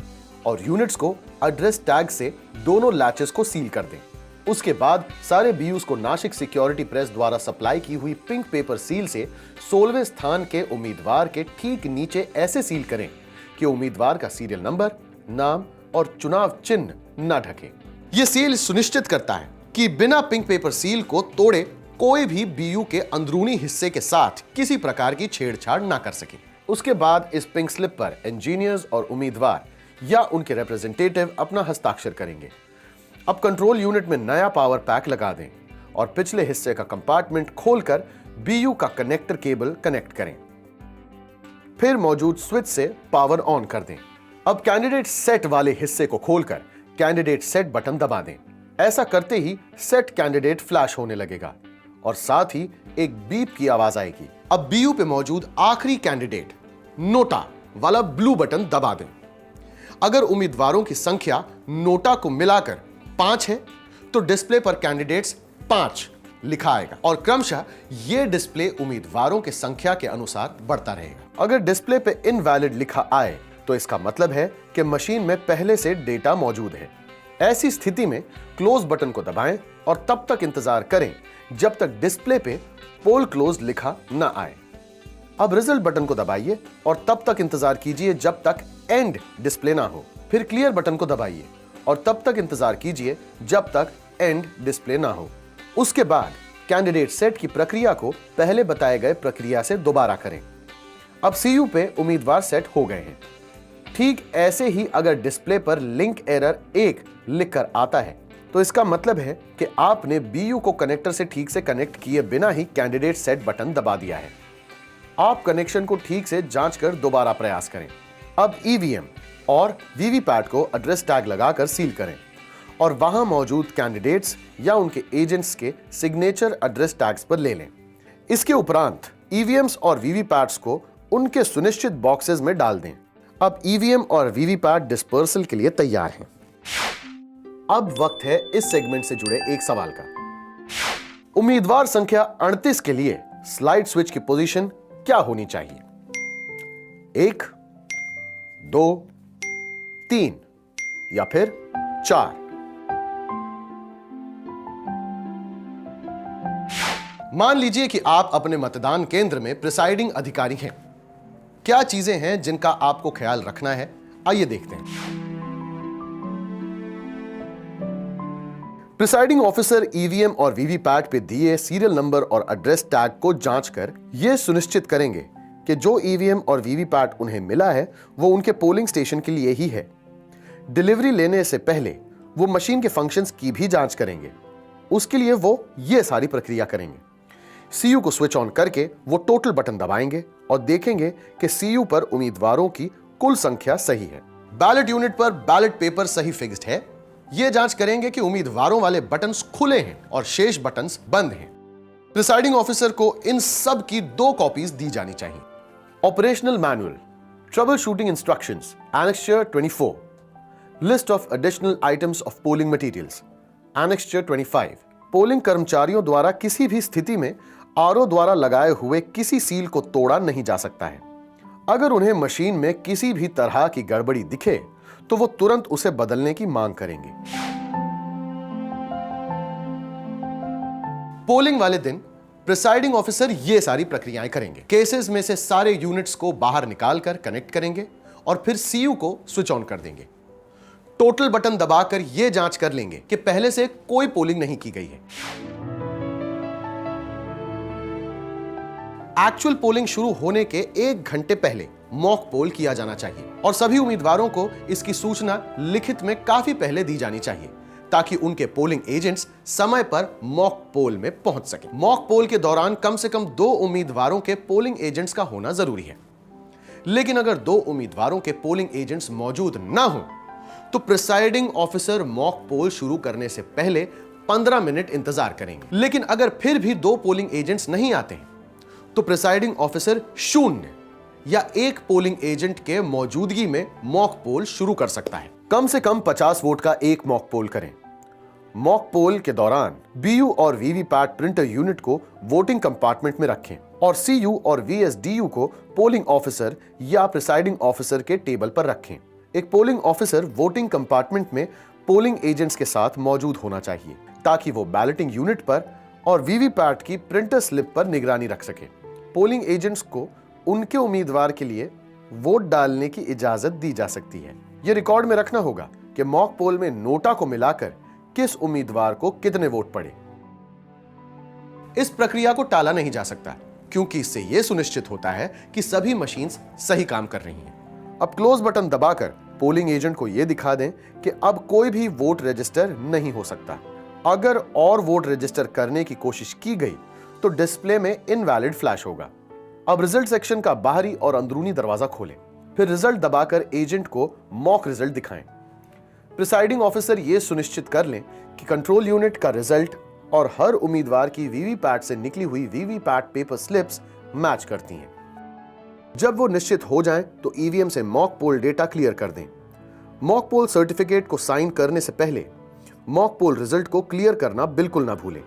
और यूनिट्स को एड्रेस टैग से दोनों लैचेस को सील कर दें। उसके बाद सारे BUs को नासिक सिक्योरिटी प्रेस द्वारा सप्लाई की हुई पिंक पेपर सील से 16वें स्थान के उम्मीदवार के ठीक नीचे ऐसे सील करें कि उम्मीदवार का सीरियल नंबर, नाम और चुनाव चिन्ह न ढके। यह सील सुनिश्चित करता है कि बिना पिंक पेपर सील को तोड़े कोई भी BU के अंदरूनी हिस्से के साथ किसी प्रकार की छेड़छाड़ ना कर सके। उसके बाद इस पिंक स्लिप पर इंजीनियर्स और उम्मीदवार या उनके रिप्रेजेंटेटिव अपना हस्ताक्षर करेंगे। अब कंट्रोल यूनिट में नया पावर पैक लगा दें और पिछले हिस्से का कंपार्टमेंट खोलकर BU का कनेक्टर केबल कनेक्ट करें। फिर मौजूद स्विच से पावर ऑन कर दें। अब कैंडिडेट सेट वाले हिस्से को खोलकर कैंडिडेट सेट बटन दबा दें। ऐसा करते ही सेट कैंडिडेट फ्लैश होने लगेगा और साथ ही एक बीप की आवाज आएगी। अब BU पे मौजूद आखिरी कैंडिडेट नोटा वाला ब्लू बटन दबा दें। अगर उम्मीदवारों की संख्या नोटा को मिलाकर 5 है तो डिस्प्ले पर कैंडिडेट्स 5 लिखा आएगा और क्रमशः यह डिस्प्ले उम्मीदवारों की संख्या के अनुसार बढ़ता रहेगा। अगर डिस्प्ले पे इनवैलिड लिखा आए तो इसका मतलब है कि मशीन में पहले से डेटा मौजूद है। ऐसी स्थिति में क्लोज बटन को दबाएं और तब तक इंतजार करें जब तक डिस्प्ले पे पोल क्लोज लिखा न आए। अब रिजल्ट बटन को दबाइए और तब तक इंतजार कीजिए जब तक एंड डिस्प्ले ना हो। फिर क्लियर बटन को दबाइए और तब तक इंतजार कीजिए जब तक एंड डिस्प्ले ना हो। उसके बाद कैंडिडेट सेट की प्रक्रिया को पहले बताए गए प्रक्रिया से दोबारा करें। अब CU पे उम्मीदवार सेट हो गए हैं। ठीक ऐसे ही अगर डिस्प्ले पर लिंक एरर 1 लिखकर आता है तो इसका मतलब है कि आपने BU को कनेक्टर से ठीक से कनेक्ट किए बिना ही कैंडिडेट सेट बटन दबा दिया है। आप कनेक्शन को ठीक से जांच कर दोबारा प्रयास करें। अब EVM और VVPAT को एड्रेस टैग लगाकर सील करें और वहां मौजूद कैंडिडेट्स या उनके एजेंट्स के सिग्नेचर एड्रेस टैग्स पर ले लें। इसके उपरांत EVMs और VVPATs को उनके सुनिश्चित बॉक्सेस में डाल दें। अब EVM और VVPAT डिस्पर्सल के लिए तैयार हैं। अब वक्त है इस सेगमेंट से जुड़े एक सवाल का। उम्मीदवार संख्या 38 के लिए स्लाइड स्विच की पोजीशन क्या होनी चाहिए? 1, 2, 3 या फिर 4? मान लीजिए कि आप अपने मतदान केंद्र में प्रिसाइडिंग अधिकारी हैं। क्या चीजें हैं जिनका आपको ख्याल रखना है? आइए देखते हैं। प्रिसाइडिंग ऑफिसर EVM और VVPAT पे दिए सीरियल नंबर और एड्रेस टैग को जांचकर यह सुनिश्चित करेंगे कि जो EVM और VVPAT उन्हें मिला है वो उनके पोलिंग स्टेशन के लिए ही है। डिलीवरी लेने से पहले वो मशीन के फंक्शंस की भी जांच करेंगे। उसके लिए वो ये सारी प्रक्रिया करेंगे। CU को स्विच ऑन करके वो टोटल बटन दबाएंगे और देखेंगे कि CU पर उम्मीदवारों की कुल संख्या सही है। बैलेट यूनिट पर बैलेट पेपर सही फिक्स्ड है। ये जांच करेंगे कि उम्मीदवारों वाले बटन्स खुले हैं और शेष बटन्स बंद हैं। प्रिसाइडिंग ऑफिसर को इन सब की 2 कॉपीज दी जानी चाहिए। Operational manual, trouble shooting instructions, annexure 24, list of additional items of polling materials, annexure 25। Polling कर्मचारियों द्वारा किसी भी स्थिति में RO द्वारा लगाए हुए किसी सील को तोड़ा नहीं जा सकता है। अगर उन्हें मशीन में किसी भी तरह की गड़बड़ी दिखे तो वो तुरंत उसे बदलने की मांग करेंगे। पोलिंग वाले दिन प्रिसाइडिंग ऑफिसर ये सारी प्रक्रियाएं करेंगे। केसेस में से सारे यूनिट्स को बाहर निकालकर कनेक्ट करेंगे और फिर CU को स्विच ऑन कर देंगे। टोटल बटन दबाकर यह जांच कर लेंगे कि पहले से कोई पोलिंग नहीं की गई है। एक्चुअल पोलिंग शुरू होने के 1 घंटे पहले मॉक पोल किया जाना चाहिए और सभी उम्मीदवारों को इसकी सूचना लिखित में काफी पहले दी जानी चाहिए ताकि उनके पोलिंग एजेंट्स समय पर मॉक पोल में पहुंच सकें। मॉक पोल के दौरान कम से कम 2 उम्मीदवारों के पोलिंग एजेंट्स का होना जरूरी है। लेकिन अगर 2 उम्मीदवारों के पोलिंग एजेंट्स मौजूद ना हो तो प्रिसाइडिंग ऑफिसर मॉक पोल शुरू करने से पहले 15 मिनट इंतजार करेंगे। लेकिन अगर फिर भी 2 पोलिंग एजेंट्स नहीं आते हैं तो प्रिसाइडिंग ऑफिसर 0 या 1 पोलिंग एजेंट के मौजूदगी में मॉक पोल शुरू कर सकता है। कम से कम 50 वोट का एक मॉक पोल करें। मॉक पोल के दौरान बीयू और वीवीपैट प्रिंटर यूनिट को वोटिंग कंपार्टमेंट में रखें और सीयू और वीएसडीयू को पोलिंग ऑफिसर या प्रिसाइडिंग ऑफिसर के टेबल पर रखें। एक पोलिंग ऑफिसर वोटिंग कंपार्टमेंट में पोलिंग एजेंट्स के साथ मौजूद होना चाहिए ताकि वो बैलेटिंग यूनिट पर और वीवीपैट की प्रिंटर स्लिप पर निगरानी रख सके। पोलिंग एजेंट्स को उनके उम्मीदवार के लिए वोट डालने की इजाजत दी जा सकती है। यह रिकॉर्ड में रखना होगा कि मॉक पोल में नोटा को मिलाकर किस उम्मीदवार को कितने वोट पड़े। इस प्रक्रिया को टाला नहीं जा सकता क्योंकि इससे यह सुनिश्चित होता है कि सभी मशीन्स सही काम कर रही हैं। अब क्लोज बटन दबाकर पोलिंग एजेंट को यह दिखा दें कि अब कोई भी वोट रजिस्टर नहीं हो सकता। अगर और वोट रजिस्टर करने की कोशिश की गई तो डिस्प्ले में इनवैलिड फ्लैश होगा। अब रिजल्ट सेक्शन का बाहरी और अंदरूनी दरवाजा खोलें, फिर रिजल्ट दबाकर एजेंट को मॉक रिजल्ट दिखाएं। प्रिसाइडिंग ऑफिसर यह सुनिश्चित कर लें कि कंट्रोल यूनिट का रिजल्ट और हर उम्मीदवार की वीवीपैट से निकली हुई वीवीपैट पेपर स्लिप्स मैच करती हैं। जब वो निश्चित हो जाएं तो ईवीएम से मॉक पोल डेटा क्लियर कर दें। मॉक पोल सर्टिफिकेट को साइन करने से पहले मॉक पोल रिजल्ट को क्लियर करना बिल्कुल ना भूलें।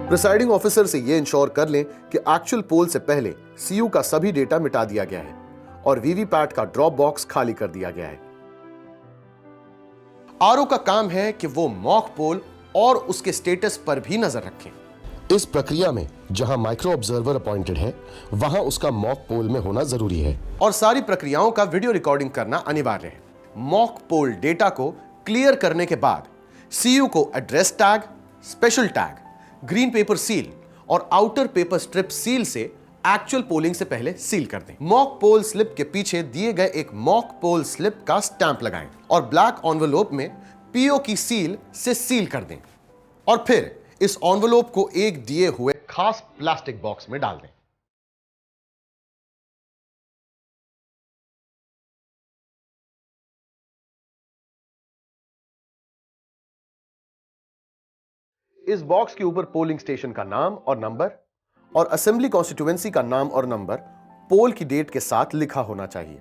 प्रिसाइडिंग ऑफिसर से यह इंश्योर कर लें कि एक्चुअल पोल से पहले सीयू का सभी डेटा मिटा दिया गया है और वीवीपैट का ड्रॉप बॉक्स खाली कर दिया गया है। आरओ का काम है कि वो मॉक पोल और उसके स्टेटस पर भी नजर रखें। इस प्रक्रिया में जहां माइक्रो ऑब्जर्वर अपॉइंटेड है वहां उसका मॉक पोल में होना जरूरी है और सारी प्रक्रियाओं का वीडियो रिकॉर्डिंग करना अनिवार्य है। मॉक पोल डेटा को क्लियर करने के बाद सीयू को address tag, special tag, green pepper seal और आउटर पेपर स्ट्रिप सील से एक्चुअल पोलिंग से पहले सील कर दें। मॉक पोल स्लिप के पीछे दिए गए एक मॉक पोल स्लिप का स्टैंप लगाएं और ब्लैक एनवेलोप में पीओ की सील से सील कर दें और फिर इस एनवेलोप को एक दिए हुए खास प्लास्टिक बॉक्स में डाल दें। इस बॉक्स के ऊपर पोलिंग स्टेशन का नाम और नंबर और असेंबली कॉन्स्टिट्यूएंसी का नाम और नंबर पोल की डेट के साथ लिखा होना चाहिए।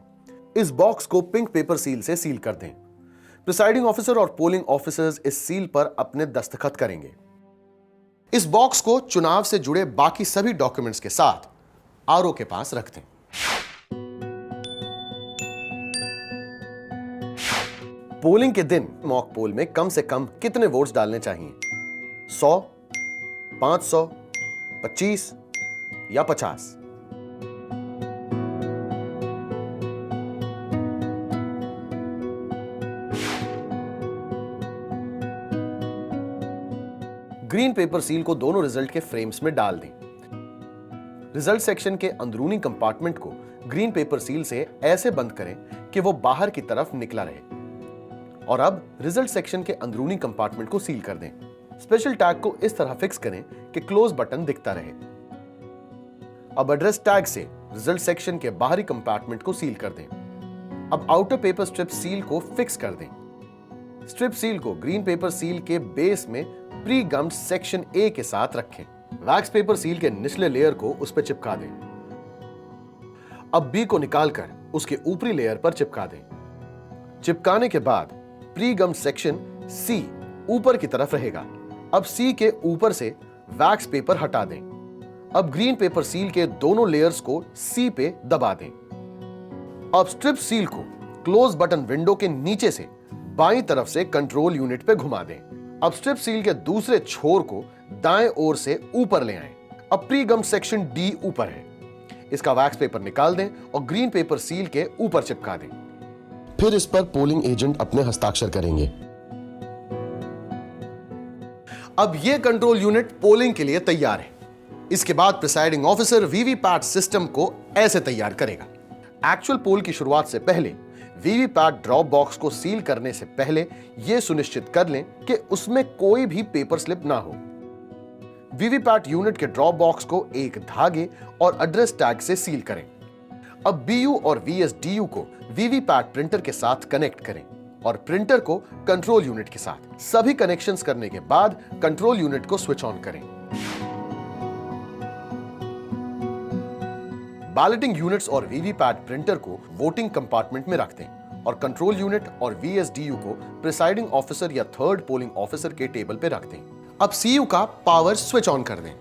इस बॉक्स को पिंक पेपर सील से सील कर दें। प्रिसाइडिंग ऑफिसर और पोलिंग ऑफिसर्स इस सील पर अपने दस्तखत करेंगे। इस बॉक्स को चुनाव से जुड़े बाकी सभी डॉक्यूमेंट्स के साथ आरओ के पास रख दें। पोलिंग के दिन मॉक पोल में कम से कम कितने वोट्स डालने चाहिए? 100, 500, 25 या 50? ग्रीन पेपर सील को दोनों रिजल्ट के फ्रेम्स में डाल दें। रिजल्ट सेक्शन के अंदरूनी कंपार्टमेंट को ग्रीन पेपर सील से ऐसे बंद करें कि वो बाहर की तरफ निकला रहे। और अब रिजल्ट सेक्शन के अंदरूनी कंपार्टमेंट को सील कर दें। स्पेशल टैग को इस तरह फिक्स करें कि क्लोज बटन दिखता रहे। अब एड्रेस टैग से रिजल्ट सेक्शन के बाहरी कंपार्टमेंट को सील कर दें। अब आउटर पेपर स्ट्रिप सील को फिक्स कर दें। स्ट्रिप सील को ग्रीन पेपर सील के बेस में प्री गम्ड सेक्शन ए के साथ रखें। वैक्स पेपर सील के निचले लेयर को उस पर चिपका दें। अब बी को निकालकर उसके ऊपरी लेयर पर चिपका दें। चिपकाने के बाद प्री गम्ड सेक्शन सी ऊपर की तरफ रहेगा। अब सी के ऊपर से वैक्स पेपर हटा दें। अब ग्रीन पेपर सील के दोनों लेयर्स को सी पे दबा दें। अब स्ट्रिप सील को क्लोज बटन विंडो के नीचे से बाईं तरफ से कंट्रोल यूनिट पे घुमा दें। अब स्ट्रिप सील के दूसरे छोर को दाएं ओर से ऊपर ले आएं। अब प्री गम सेक्शन डी ऊपर है। इसका वैक्स पेपर निकाल दें और ग्रीन पेपर सील के ऊपर चिपका दें। फिर इस पर पोलिंग एजेंट अपने हस्ताक्षर करेंगे। अब यह कंट्रोल यूनिट पोलिंग के लिए तैयार है। इसके बाद प्रिसाइडिंग ऑफिसर वीवीपैट सिस्टम को ऐसे तैयार करेगा। एक्चुअल पोल की शुरुआत से पहले वीवीपैट ड्रॉप बॉक्स को सील करने से पहले यह सुनिश्चित कर लें कि उसमें कोई भी पेपर स्लिप ना हो। वीवीपैट यूनिट के ड्रॉप बॉक्स को एक धागे और एड्रेस टैग से सील करें। अब बीयू और वीएसडीयू को वीवीपैट प्रिंटर के साथ कनेक्ट करें और प्रिंटर को कंट्रोल यूनिट के साथ। सभी कनेक्शंस करने के बाद कंट्रोल यूनिट को स्विच ऑन करें। बैलेटिंग यूनिट्स और वीवीपैट प्रिंटर को वोटिंग कंपार्टमेंट में रख दें और कंट्रोल यूनिट और वीएसडीयू को प्रिसाइडिंग ऑफिसर या थर्ड पोलिंग ऑफिसर के टेबल पे रख दें। अब सीयू का पावर स्विच ऑन कर दें।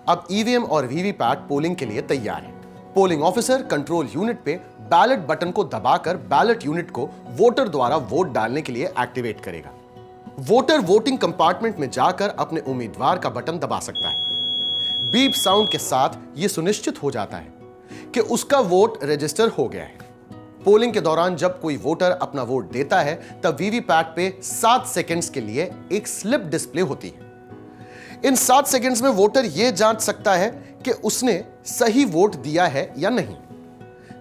अब ईवीएम और वीवीपैट पोलिंग के लिए तैयार है। पोलिंग ऑफिसर कंट्रोल यूनिट पे बैलेट बटन को दबाकर बैलेट यूनिट को वोटर द्वारा वोट डालने के लिए एक्टिवेट करेगा। वोटर वोटिंग कंपार्टमेंट में जाकर अपने उम्मीदवार का बटन दबा सकता है। बीप साउंड के साथ यह सुनिश्चित हो जाता है कि उसका वोट रजिस्टर हो गया है। पोलिंग के दौरान जब कोई वोटर अपना वोट देता है तब वीवीपैट पे 7 सेकंड्स के लिए एक स्लिप डिस्प्ले होती है। इन 7 सेकंड्स में वोटर यह जांच सकता है कि उसने सही वोट दिया है या नहीं।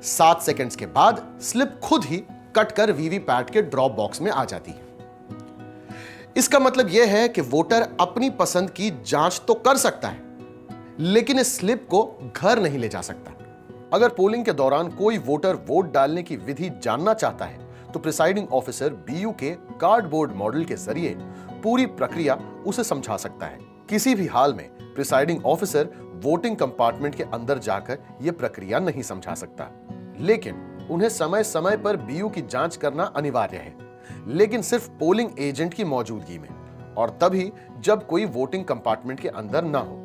7 सेकंड्स के बाद स्लिप खुद ही कट कर वीवीपैट के ड्रॉप बॉक्स में आ जाती है। इसका मतलब यह है कि वोटर अपनी पसंद की जांच तो कर सकता है, लेकिन इस स्लिप को घर नहीं ले जा सकता। अगर पोलिंग के दौरान कोई वोटर वोट डालने की विधि जानना चाहता है तो प्रिसाइडिंग ऑफिसर बीयू के कार्डबोर्ड मॉडल के जरिए पूरी प्रक्रिया उसे समझा सकता है। किसी भी हाल में प्रिसाइडिंग ऑफिसर वोटिंग कंपार्टमेंट के अंदर जाकर यह प्रक्रिया नहीं समझा सकता, लेकिन उन्हें समय समय पर बीयू की जांच करना अनिवार्य है, लेकिन सिर्फ पोलिंग एजेंट की मौजूदगी में, और तभी जब कोई वोटिंग कंपार्टमेंट के अंदर ना हो।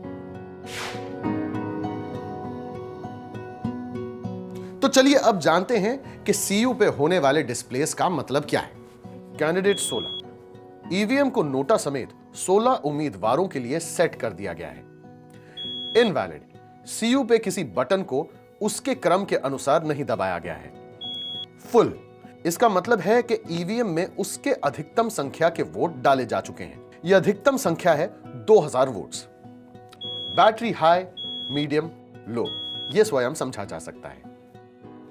तो चलिए अब जानते हैं कि सीयू पे होने वाले डिस्प्लेस का मतलब क्या है। कैंडिडेट 16 ईवीएम को नोटा समेत 16 उम्मीदवारों के लिए सेट कर दिया गया है। इनवैलिड सीयू पे किसी बटन को उसके क्रम के अनुसार नहीं दबाया गया है। फुल इसका मतलब है कि ईवीएम में उसके अधिकतम संख्या के वोट डाले जा चुके हैं। यह अधिकतम संख्या है 2000 वोट्स। बैटरी हाई, मीडियम, लो यह स्वयं समझा जा सकता है।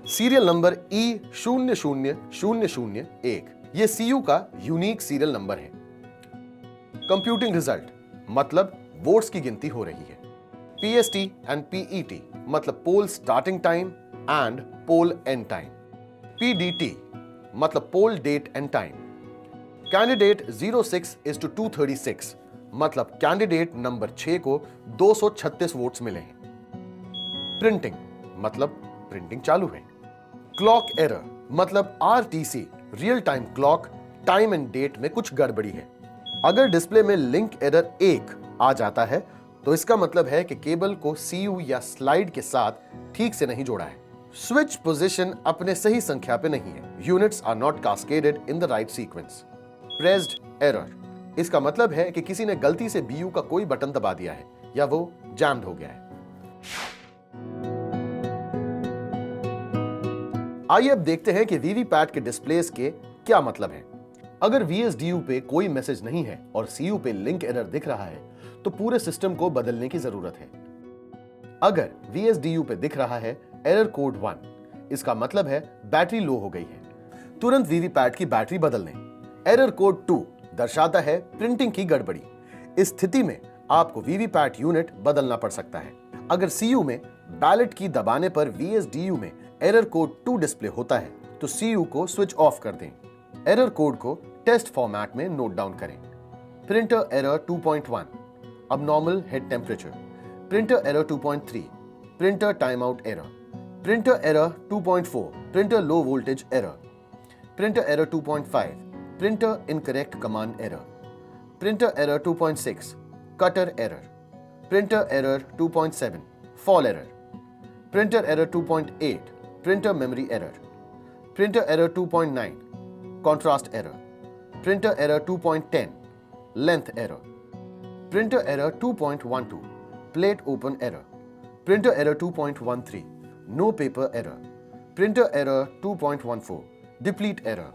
सीरियल नंबर E00001 यह सीयू का यूनिक सीरियल नंबर है। कंप्यूटिंग रिजल्ट मतलब वोट्स की गिनती हो रही है। पीएसटी एंड पीईटी मतलब poll starting time and poll end time. PDT मतलब poll date and time. Candidate 06:236 मतलब कैंडिडेट नंबर 6 को 236 वोट्स मिले हैं। प्रिंटिंग मतलब प्रिंटिंग चालू है। क्लॉक एरर मतलब RTC real time clock time and date में कुछ गड़बड़ी है। अगर डिस्प्ले में लिंक एरर 1 आ जाता है तो इसका मतलब है कि केबल को सीयू या स्लाइड के साथ ठीक से नहीं जोड़ा है। स्विच पोजीशन अपने सही संख्या पे नहीं है। Units are not cascaded in the right sequence. Pressed error इसका मतलब है कि किसी ने गलती से बीयू का कोई बटन दबा दिया है या वो जैम्ड हो गया है। आइए अब देखते हैं कि वीवीपैट के डिस्प्लेस के क्या मतलब है। अगर वीएसडीयू पे कोई मैसेज नहीं है और सीयू पे लिंक एरर दिख रहा है तो पूरे सिस्टम को बदलने की जरूरत है। अगर वीएसडीयू पे दिख रहा है एरर कोड 1, इसका मतलब है बैटरी लो हो गई है। तुरंत वीवीपैट की बैटरी बदल लें। एरर कोड 2 दर्शाता है प्रिंटिंग की गड़बड़ी। इस स्थिति में आपको वीवीपैट यूनिट बदलना पड़ सकता है। अगर सीयू में बैलेट की दबाने पर वीएसडीयू में एरर कोड 2 डिस्प्ले होता है तो सीयू को स्विच ऑफ कर दें। एरर कोड को टेस्ट फॉर्मेट में नोट डाउन करें। Printer error 2.1 abnormal head temperature। Printer error 2.3 printer time out error. Printer error 2.4 printer low voltage error. Printer error 2.5 printer incorrect command error. Printer error 2.6 cutter error. Printer error 2.7 fall error. Printer error 2.8 printer memory error. Printer error 2.9 contrast error. Printer error 2.10 length error. Printer error 2.12 plate open error. Printer error 2.13 no paper error. Printer error 2.14 deplete error.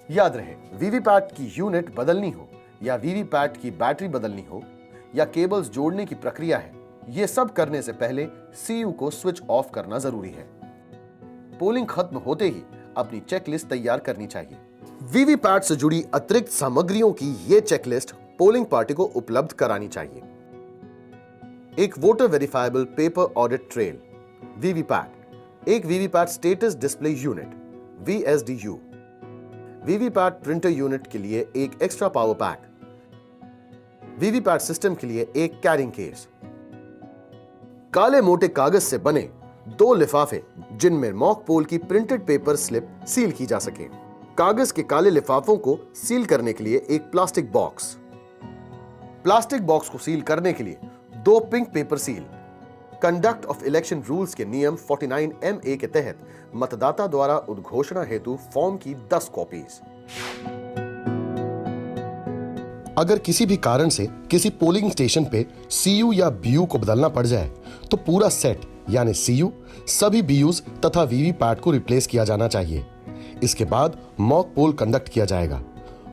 याद रहे, VVPAT की unit बदलनी हो या VVPAT की battery बदलनी हो या केबल्स जोड़ने की प्रक्रिया है, यह सब करने से पहले सीयू को स्विच ऑफ करना जरूरी है। पोलिंग खत्म होते ही अपनी चेकलिस्ट तैयार करनी चाहिए। वीवीपैट से जुड़ी अतिरिक्त सामग्रियों की यह चेकलिस्ट पोलिंग पार्टी को उपलब्ध करानी चाहिए। एक voter verifiable paper audit trail VVPAT, एक VVPAT status display unit VSDU, VVPAT printer unit के लिए एक extra power pack, VVPAT system के लिए एक कैरिंग केस, काले मोटे कागज से बने 2 लिफाफे जिनमें मॉक पोल की प्रिंटेड पेपर स्लिप सील की जा सके। कागज के काले लिफाफों को सील करने के लिए एक प्लास्टिक बॉक्स को सील करने के लिए 2 pink paper seal. Conduct of election rules के नियम 49MA के तहत मतदाता द्वारा उद्घोषणा हेतु फॉर्म की 10 कॉपीज। अगर किसी भी कारण से किसी पोलिंग स्टेशन पे CU या BU को बदलना पड़ जाए तो पूरा सेट यानी CU, सभी BUs तथा वीवीपैट को रिप्लेस किया जाना चाहिए। इसके बाद मॉक पोल कंडक्ट किया जाएगा।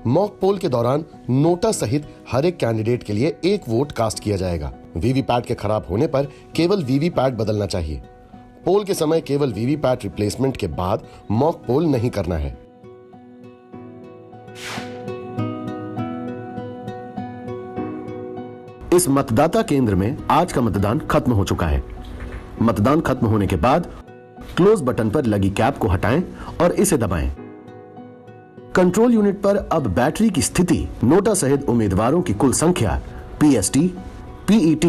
मॉक पोल के दौरान नोटा सहित हर एक कैंडिडेट के लिए 1 वोट कास्ट किया जाएगा। वीवीपैट के खराब होने पर केवल वीवीपैट बदलना चाहिए। पोल के समय केवल वीवीपैट रिप्लेसमेंट के बाद मॉक पोल नहीं करना है। इस मतदाता केंद्र में आज का मतदान खत्म हो चुका है। मतदान खत्म होने के बाद क्लोज बटन पर लगी कैप को हटाएं और इसे दबाएं। कंट्रोल यूनिट पर अब बैटरी की स्थिति, नोटा सहित उम्मीदवारों की कुल संख्या, PST, PET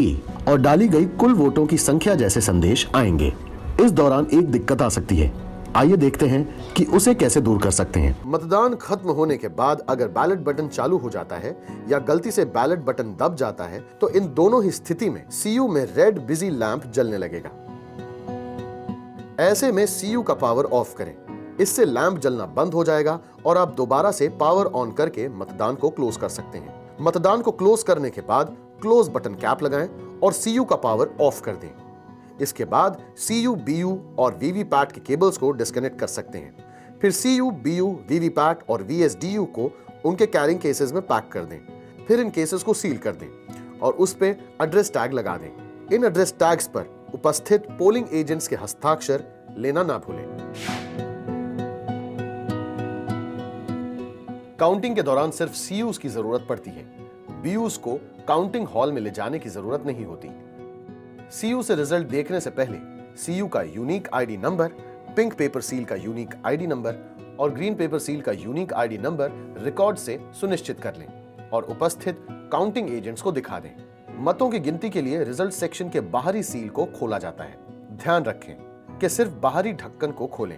और डाली गई कुल वोटों की संख्या जैसे संदेश आएंगे। इस दौरान एक दिक्कत आ सकती है। आइए देखते हैं कि उसे कैसे दूर कर सकते हैं। मतदान खत्म होने के बाद अगर बैलेट बटन चालू हो जाता है या गलती से बैलेट बटन दब जाता है तो इन दोनों ही स्थिति में CU में रेड बिजी लैंप जलने लगेगा। ऐसे में CU का पावर ऑफ करें। इससे लैंप जलना बंद हो जाएगा और आप दोबारा से पावर ऑन करके मतदान को क्लोज कर सकते हैं। मतदान को क्लोज करने के बाद क्लोज बटन कैप लगाएं और CU का पावर ऑफ कर दें। इसके बाद CU, BU और वीवीपैट के केबल्स को डिस्कनेक्ट कर सकते हैं। फिर CU, BU, वीवीपैट और VSDU को उनके कैरिंग केसेस में पैक कर दें। फिर इन केसेस को सील कर दें और उस पे एड्रेस टैग लगा दें। इन एड्रेस टैग्स पर उपस्थित पोलिंग एजेंट्स के हस्ताक्षर लेना ना भूलें। काउंटिंग के दौरान सिर्फ CUs की जरूरत पड़ती है। BUs को काउंटिंग हॉल में ले जाने की जरूरत नहीं होती। CU से रिजल्ट देखने से पहले CU का unique ID number, pink paper seal का यूनिक ID नंबर और ग्रीन पेपर सील का यूनिक ID नंबर रिकॉर्ड से सुनिश्चित कर लें और उपस्थित काउंटिंग एजेंट्स को दिखा दें। मतों की गिनती के लिए रिजल्ट सेक्शन के बाहरी सील को खोला जाता है। ध्यान रखें कि सिर्फ बाहरी ढक्कन को खोलें,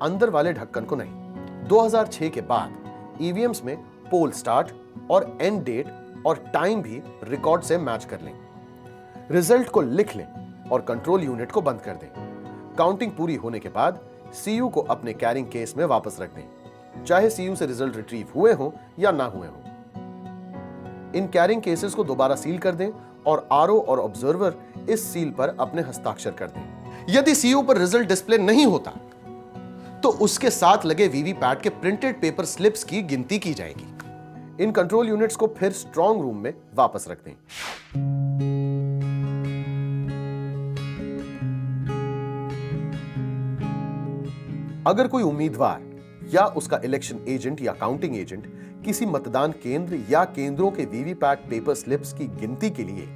अंदर वाले ढक्कन को नहीं। 2006 के बाद EVMs में पोल स्टार्ट और एंड डेट और टाइम भी रिकॉर्ड से मैच कर लें। रिजल्ट को लिख लें और कंट्रोल यूनिट को बंद कर दें। काउंटिंग पूरी होने के बाद CU को अपने कैरिंग केस में वापस रख दें, चाहे CU से रिजल्ट रिट्रीव हुए हों या ना हुए हों। इन कैरिंग केसेस को दोबारा सील कर दें और RO और ऑब्जर्वर इस सील पर अपने हस्ताक्षर कर दें। यदि CU पर रिजल्ट डिस्प्ले नहीं होता तो उसके साथ लगे वीवीपैट के प्रिंटेड पेपर स्लिप्स की गिनती की जाएगी। इन कंट्रोल यूनिट्स को फिर स्ट्रांग रूम में वापस रख दें। अगर कोई उम्मीदवार या उसका इलेक्शन एजेंट या काउंटिंग एजेंट किसी मतदान केंद्र या केंद्रों के वीवीपैट पेपर स्लिप्स की गिनती के लिए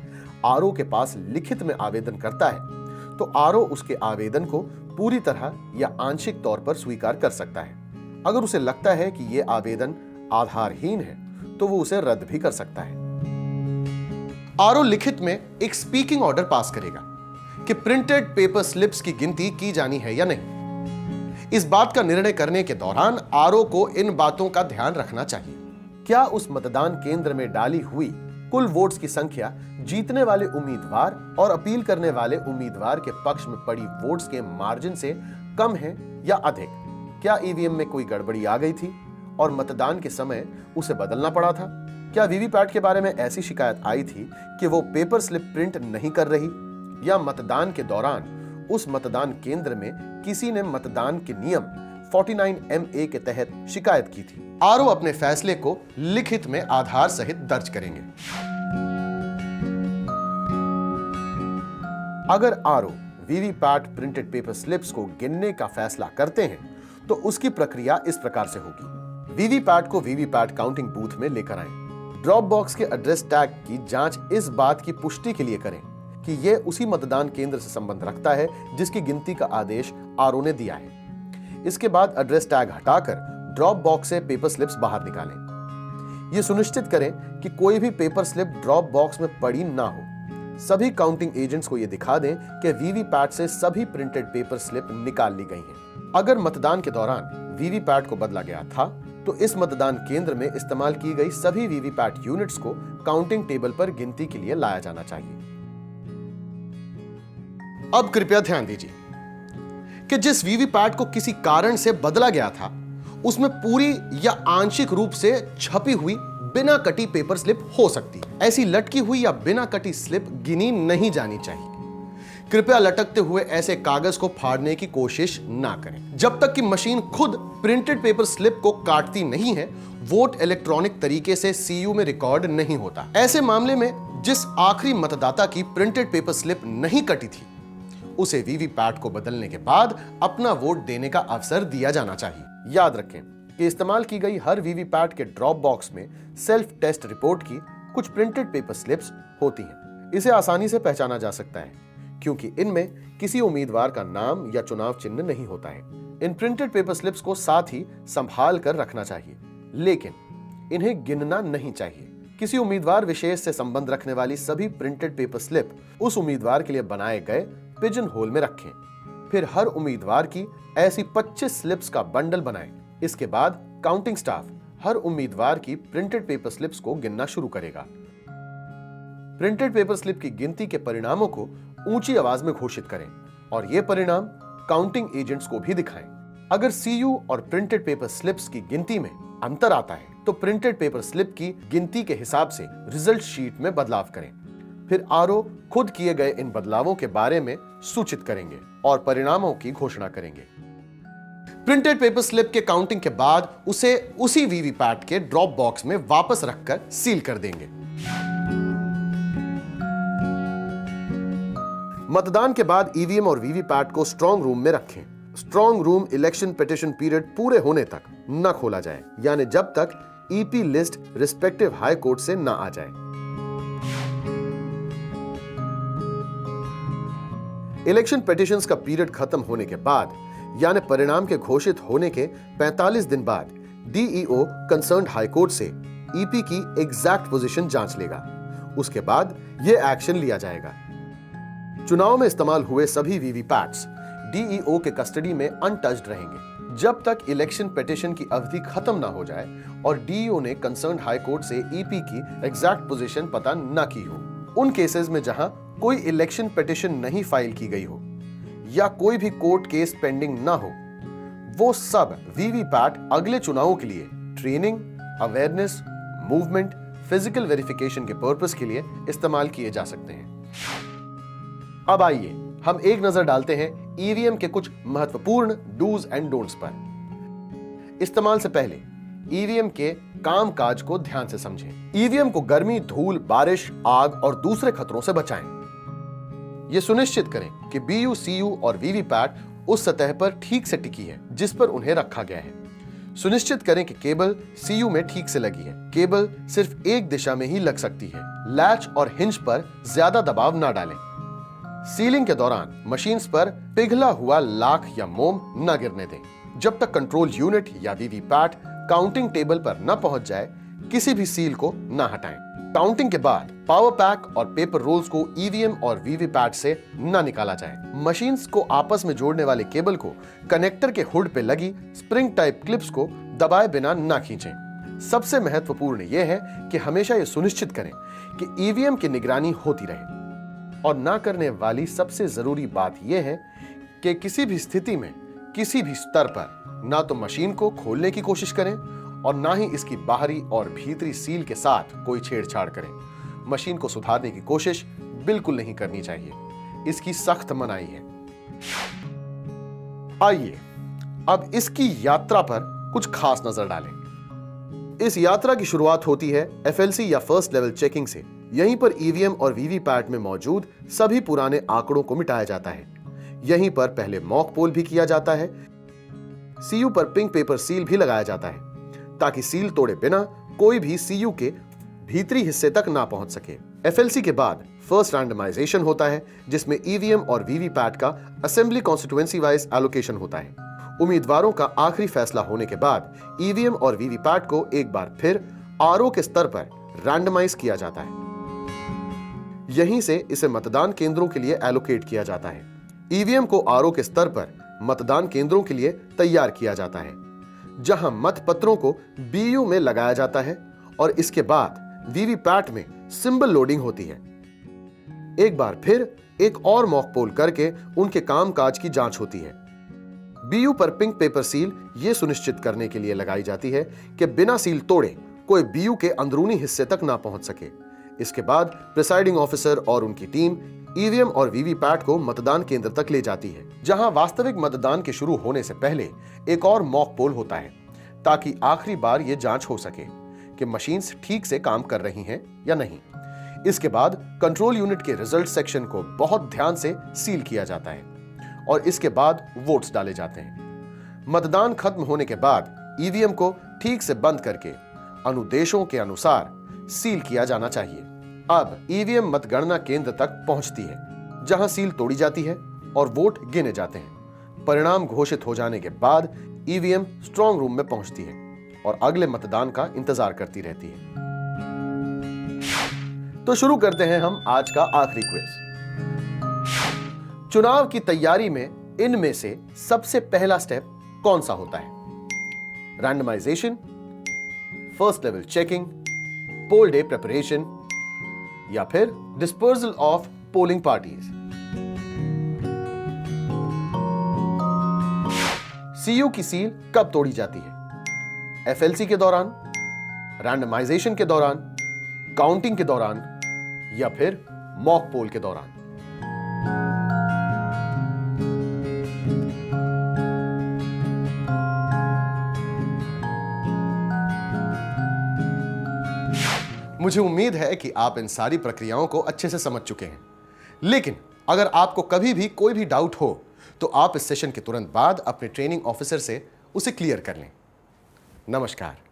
RO के पास लिखित में आवेदन करता है तो RO उसके आवेदन को पूरी तरह या आंशिक तौर पर स्वीकार कर सकता है। अगर उसे लगता है कि यह आवेदन आधारहीन है तो वो उसे रद्द भी कर सकता है। RO लिखित में एक स्पीकिंग ऑर्डर पास करेगा कि प्रिंटेड पेपर स्लिप्स की गिनती की जानी है या नहीं। इस बात का निर्णय करने के दौरान RO को इन बातों का ध्यान रखना चाहिए। क्या उस मतदान केंद्र में डाली हुई कुल वोट्स की संख्या जीतने वाले उम्मीदवार और अपील करने वाले उम्मीदवार के पक्ष में पड़ी वोट्स के मार्जिन से कम है या अधिक? क्या EVM में कोई गड़बड़ी आ गई थी और मतदान के समय उसे बदलना पड़ा था? क्या वीवीपैट के बारे में ऐसी शिकायत आई थी कि वो पेपर स्लिप प्रिंट नहीं कर रही, या मतदान के दौरान उस मतदान केंद्र में किसी ने मतदान के नियम 49MA के तहत शिकायत की थी? RO अपने फैसले को लिखित में आधार सहित दर्ज करेंगे। अगर RO VVPAT printed paper slips को गिनने का फैसला करते हैं तो उसकी प्रक्रिया इस प्रकार से होगी। वीवीपैट को वीवीपैट काउंटिंग बूथ में लेकर आएं। ड्रॉप बॉक्स के एड्रेस टैग की जांच इस बात की पुष्टि के लिए करें कि यह उसी मतदान केंद्र से संबंध रखता है जिसकी गिनती का आदेश RO ने दिया है। इसके बाद एड्रेस टैग हटाकर ड्रॉप बॉक्स से पेपर स्लिप्स बाहर निकालें। यह सुनिश्चित करें कि कोई भी पेपर स्लिप ड्रॉप बॉक्स में पड़ी ना हो। सभी काउंटिंग एजेंट्स को यह दिखा दें कि वीवीपैट से सभी प्रिंटेड पेपर स्लिप निकाल ली गई हैं। अगर मतदान के दौरान वीवीपैट को बदला गया था तो इस मतदान केंद्र में इस्तेमाल की गई सभी वीवीपैट यूनिट्स को काउंटिंग टेबल पर गिनती के लिए लाया जाना चाहिए। अब कृपया ध्यान दीजिए कि जिस वीवीपैट को किसी कारण से बदला गया था उसमें पूरी या आंशिक रूप से छपी हुई बिना कटी पेपर स्लिप हो सकती है। ऐसी लटकी हुई या बिना कटी स्लिप गिनी नहीं जानी चाहिए। कृपया लटकते हुए ऐसे कागज को फाड़ने की कोशिश ना करें। जब तक कि मशीन खुद प्रिंटेड पेपर स्लिप को काटती नहीं है, वोट इलेक्ट्रॉनिक तरीके से सीयू में रिकॉर्ड नहीं होता। ऐसे मामले में जिस आखिरी मतदाता की प्रिंटेड पेपर स्लिप नहीं कटी थी उसे वीवीपैट को बदलने के बाद अपना वोट देने का अवसर दिया जाना चाहिए। याद रखें कि इस्तेमाल की गई हर वीवीपैट के ड्रॉप बॉक्स में सेल्फ टेस्ट रिपोर्ट की कुछ प्रिंटेड पेपर स्लिप्स होती हैं। इसे आसानी से पहचाना जा सकता है क्योंकि इनमें किसी उम्मीदवार का नाम या चुनाव चिन्ह नहीं होता है। इन प्रिंटेड पेपर स्लिप्स को साथ ही संभाल कर रखना चाहिए, लेकिन इन्हें गिनना नहीं चाहिए। किसी उम्मीदवार विशेष से संबंध रखने वाली सभी प्रिंटेड पेपर स्लिप उस उम्मीदवार के लिए बनाए गए पिजन होल में रखें। फिर हर उम्मीदवार की ऐसी 25 स्लिप्स का बंडल बनाएं। इसके बाद काउंटिंग स्टाफ हर उम्मीदवार की प्रिंटेड पेपर स्लिप्स को गिनना शुरू करेगा। प्रिंटेड पेपर स्लिप की गिनती के परिणामों को ऊंची आवाज में घोषित करें और ये परिणाम काउंटिंग एजेंट्स को भी दिखाएं। अगर सीयू और प्रिंटेड पेपर स्लिप्स की गिनती में अंतर आता है तो प्रिंटेड पेपर स्लिप की गिनती के हिसाब से रिजल्ट शीट में बदलाव करें। फिर आरओ खुद किए गए इन बदलावों के बारे में सूचित करेंगे और परिणामों की घोषणा करेंगे। प्रिंटेड पेपर स्लिप के काउंटिंग के बाद उसे उसी वीवीपैट के ड्रॉप बॉक्स में वापस रखकर सील कर देंगे। मतदान के बाद ईवीएम और वीवीपैट को स्ट्रांग रूम में रखें। Strong room election petition period पूरे होने तक न खोला जाए, यानी जब तक EP list respective high court से न आ जाए। इलेक्शन पिटीशंस का पीरियड खत्म होने के बाद यानी परिणाम के घोषित होने के 45 दिन बाद डीईओ कंसर्न्ड हाई कोर्ट से ईपी की एग्जैक्ट पोजीशन जांच लेगा। उसके बाद यह एक्शन लिया जाएगा। चुनाव में इस्तेमाल हुए सभी वीवीपैट्स डीईओ के कस्टडी में अनटच्ड रहेंगे जब तक इलेक्शन पिटीशन की अवधि खत्म ना हो जाए और डीईओ ने कंसर्न्ड हाई कोर्ट से ईपी की एग्जैक्ट पोजीशन पता न की हो। उन केसेस में जहां कोई इलेक्शन पिटीशन नहीं फाइल की गई हो या कोई भी कोर्ट केस पेंडिंग ना हो, वो सब वीवीपैट अगले चुनावों के लिए training, awareness, movement, physical verification के पर्पस के लिए इस्तेमाल किए जा सकते हैं। अब आइए हम एक नजर डालते हैं ईवीएम के कुछ महत्वपूर्ण डूज एंड डोंट्स पर। इस्तेमाल से पहले ईवीएम के कामकाज को ध्यान से समझें। ईवीएम को गर्मी, धूल, बारिश, आग और दूसरे खतरों से बचाएं। यह सुनिश्चित करें कि बीयू, सीयू और वीवीपैट उस सतह पर ठीक से टिकी है जिस पर उन्हें रखा गया है। सुनिश्चित करें कि केबल सीयू में ठीक से लगी है। केबल सिर्फ एक दिशा में ही लग सकती है। लैच और हिंज पर ज्यादा दबाव न डालें। सीलिंग के दौरान मशीन्स पर पिघला हुआ लाख या मोम न गिरने दें। जब तक कंट्रोल यूनिट या वीवीपैट काउंटिंग टेबल पर न पहुंच जाए, किसी भी सील को न हटाएं। काउंटिंग के बाद पावर पैक और पेपर रोल्स को ईवीएम और वीवीपैट से न निकाला जाए। मशीन्स को आपस में जोड़ने वाले केबल को कनेक्टर के हुड पे लगी स्प्रिंग टाइप क्लिप्स को दबाए बिना न खींचें। सबसे महत्वपूर्ण यह है कि हमेशा यह सुनिश्चित करें कि ईवीएम की निगरानी होती रहे। और ना करने वाली सबसे जरूरी बात यह है कि किसी भी स्थिति में किसी भी स्तर पर ना तो मशीन को खोलने की कोशिश करें और ना ही इसकी बाहरी और भीतरी सील के साथ कोई छेड़छाड़ करें। मशीन को सुधारने की कोशिश बिल्कुल नहीं करनी चाहिए, इसकी सख्त मनाही है। आइए अब इसकी यात्रा पर कुछ खास नजर डालें। इस यात्रा की शुरुआत होती है एफएलसी या फर्स्ट लेवल चेकिंग से। यहीं पर ईवीएम और वीवीपैट में मौजूद सभी पुराने आंकड़ों को मिटाया जाता है। यहीं पर पहले मॉक पोल भी किया जाता है। सीयू पर पिंक पेपर सील भी लगाया जाता है ताकि सील तोड़े बिना कोई भी सीयू के भीतरी हिस्से तक ना पहुंच सके। एफएलसी के बाद फर्स्ट रैंडमाइजेशन होता है जिसमें ईवीएम और वीवीपैट का असेंबली कॉन्स्टिट्यूएंसी वाइज एलोकेशन होता है। उम्मीदवारों का आखिरी फैसला होने के बाद ईवीएम और वीवीपैट को एक बार फिर आरओ के स्तर पर रैंडमाइज किया जाता है। यहीं से इसे मतदान केंद्रों के लिए एलोकेट किया जाता है। ईवीएम को आरओ के स्तर पर मतदान केंद्रों के लिए तैयार किया जाता है, जहां मतपत्रों को बीयू में लगाया जाता है और इसके बाद वीवीपैट में सिंबल लोडिंग होती है। एक बार फिर एक और मॉक पोल करके उनके कामकाज की जांच होती है। बीयू पर पिंक पेपर सील यह सुनिश्चित करने के लिए लगाई जाती है कि बिना सील तोड़े कोई बीयू के अंदरूनी हिस्से तक ना पहुंच सके। इसके बाद प्रिसाइडिंग ऑफिसर और उनकी टीम ईवीएम और वीवीपैट को मतदान केंद्र तक ले जाती है, जहां वास्तविक मतदान के शुरू होने से पहले एक और मॉक पोल होता है, ताकि आखिरी बार यह जांच हो सके कि मशीन्स ठीक से काम कर रही हैं या नहीं। इसके बाद कंट्रोल यूनिट के रिजल्ट सेक्शन को बहुत ध्यान से सील किया जाता है और इसके बाद वोट्स डाले जाते हैं। मतदान खत्म होने के बाद ईवीएम को ठीक से बंद करके अनुदेशों के अनुसार सील किया जाना चाहिए। अब ईवीएम मतगणना केंद्र तक पहुंचती है, जहां सील तोड़ी जाती है और वोट गिने जाते हैं। परिणाम घोषित हो जाने के बाद ईवीएम स्ट्रांग रूम में पहुंचती है और अगले मतदान का इंतजार करती रहती है। तो शुरू करते हैं हम आज का आखिरी क्विज। चुनाव की तैयारी में इनमें से सबसे पहला स्टेप कौन सा होता है? Randomization, first level checking, poll day preparation या फिर dispersal of polling parties? CU की सील कब तोड़ी जाती है? एफएलसी के दौरान, रैंडमाइजेशन के दौरान, काउंटिंग के दौरान या फिर मॉक पोल के दौरान? मुझे उम्मीद है कि आप इन सारी प्रक्रियाओं को अच्छे से समझ चुके हैं, लेकिन अगर आपको कभी भी कोई भी डाउट हो तो आप इस सेशन के तुरंत बाद अपने ट्रेनिंग ऑफिसर से उसे क्लियर कर लें। नमस्कार।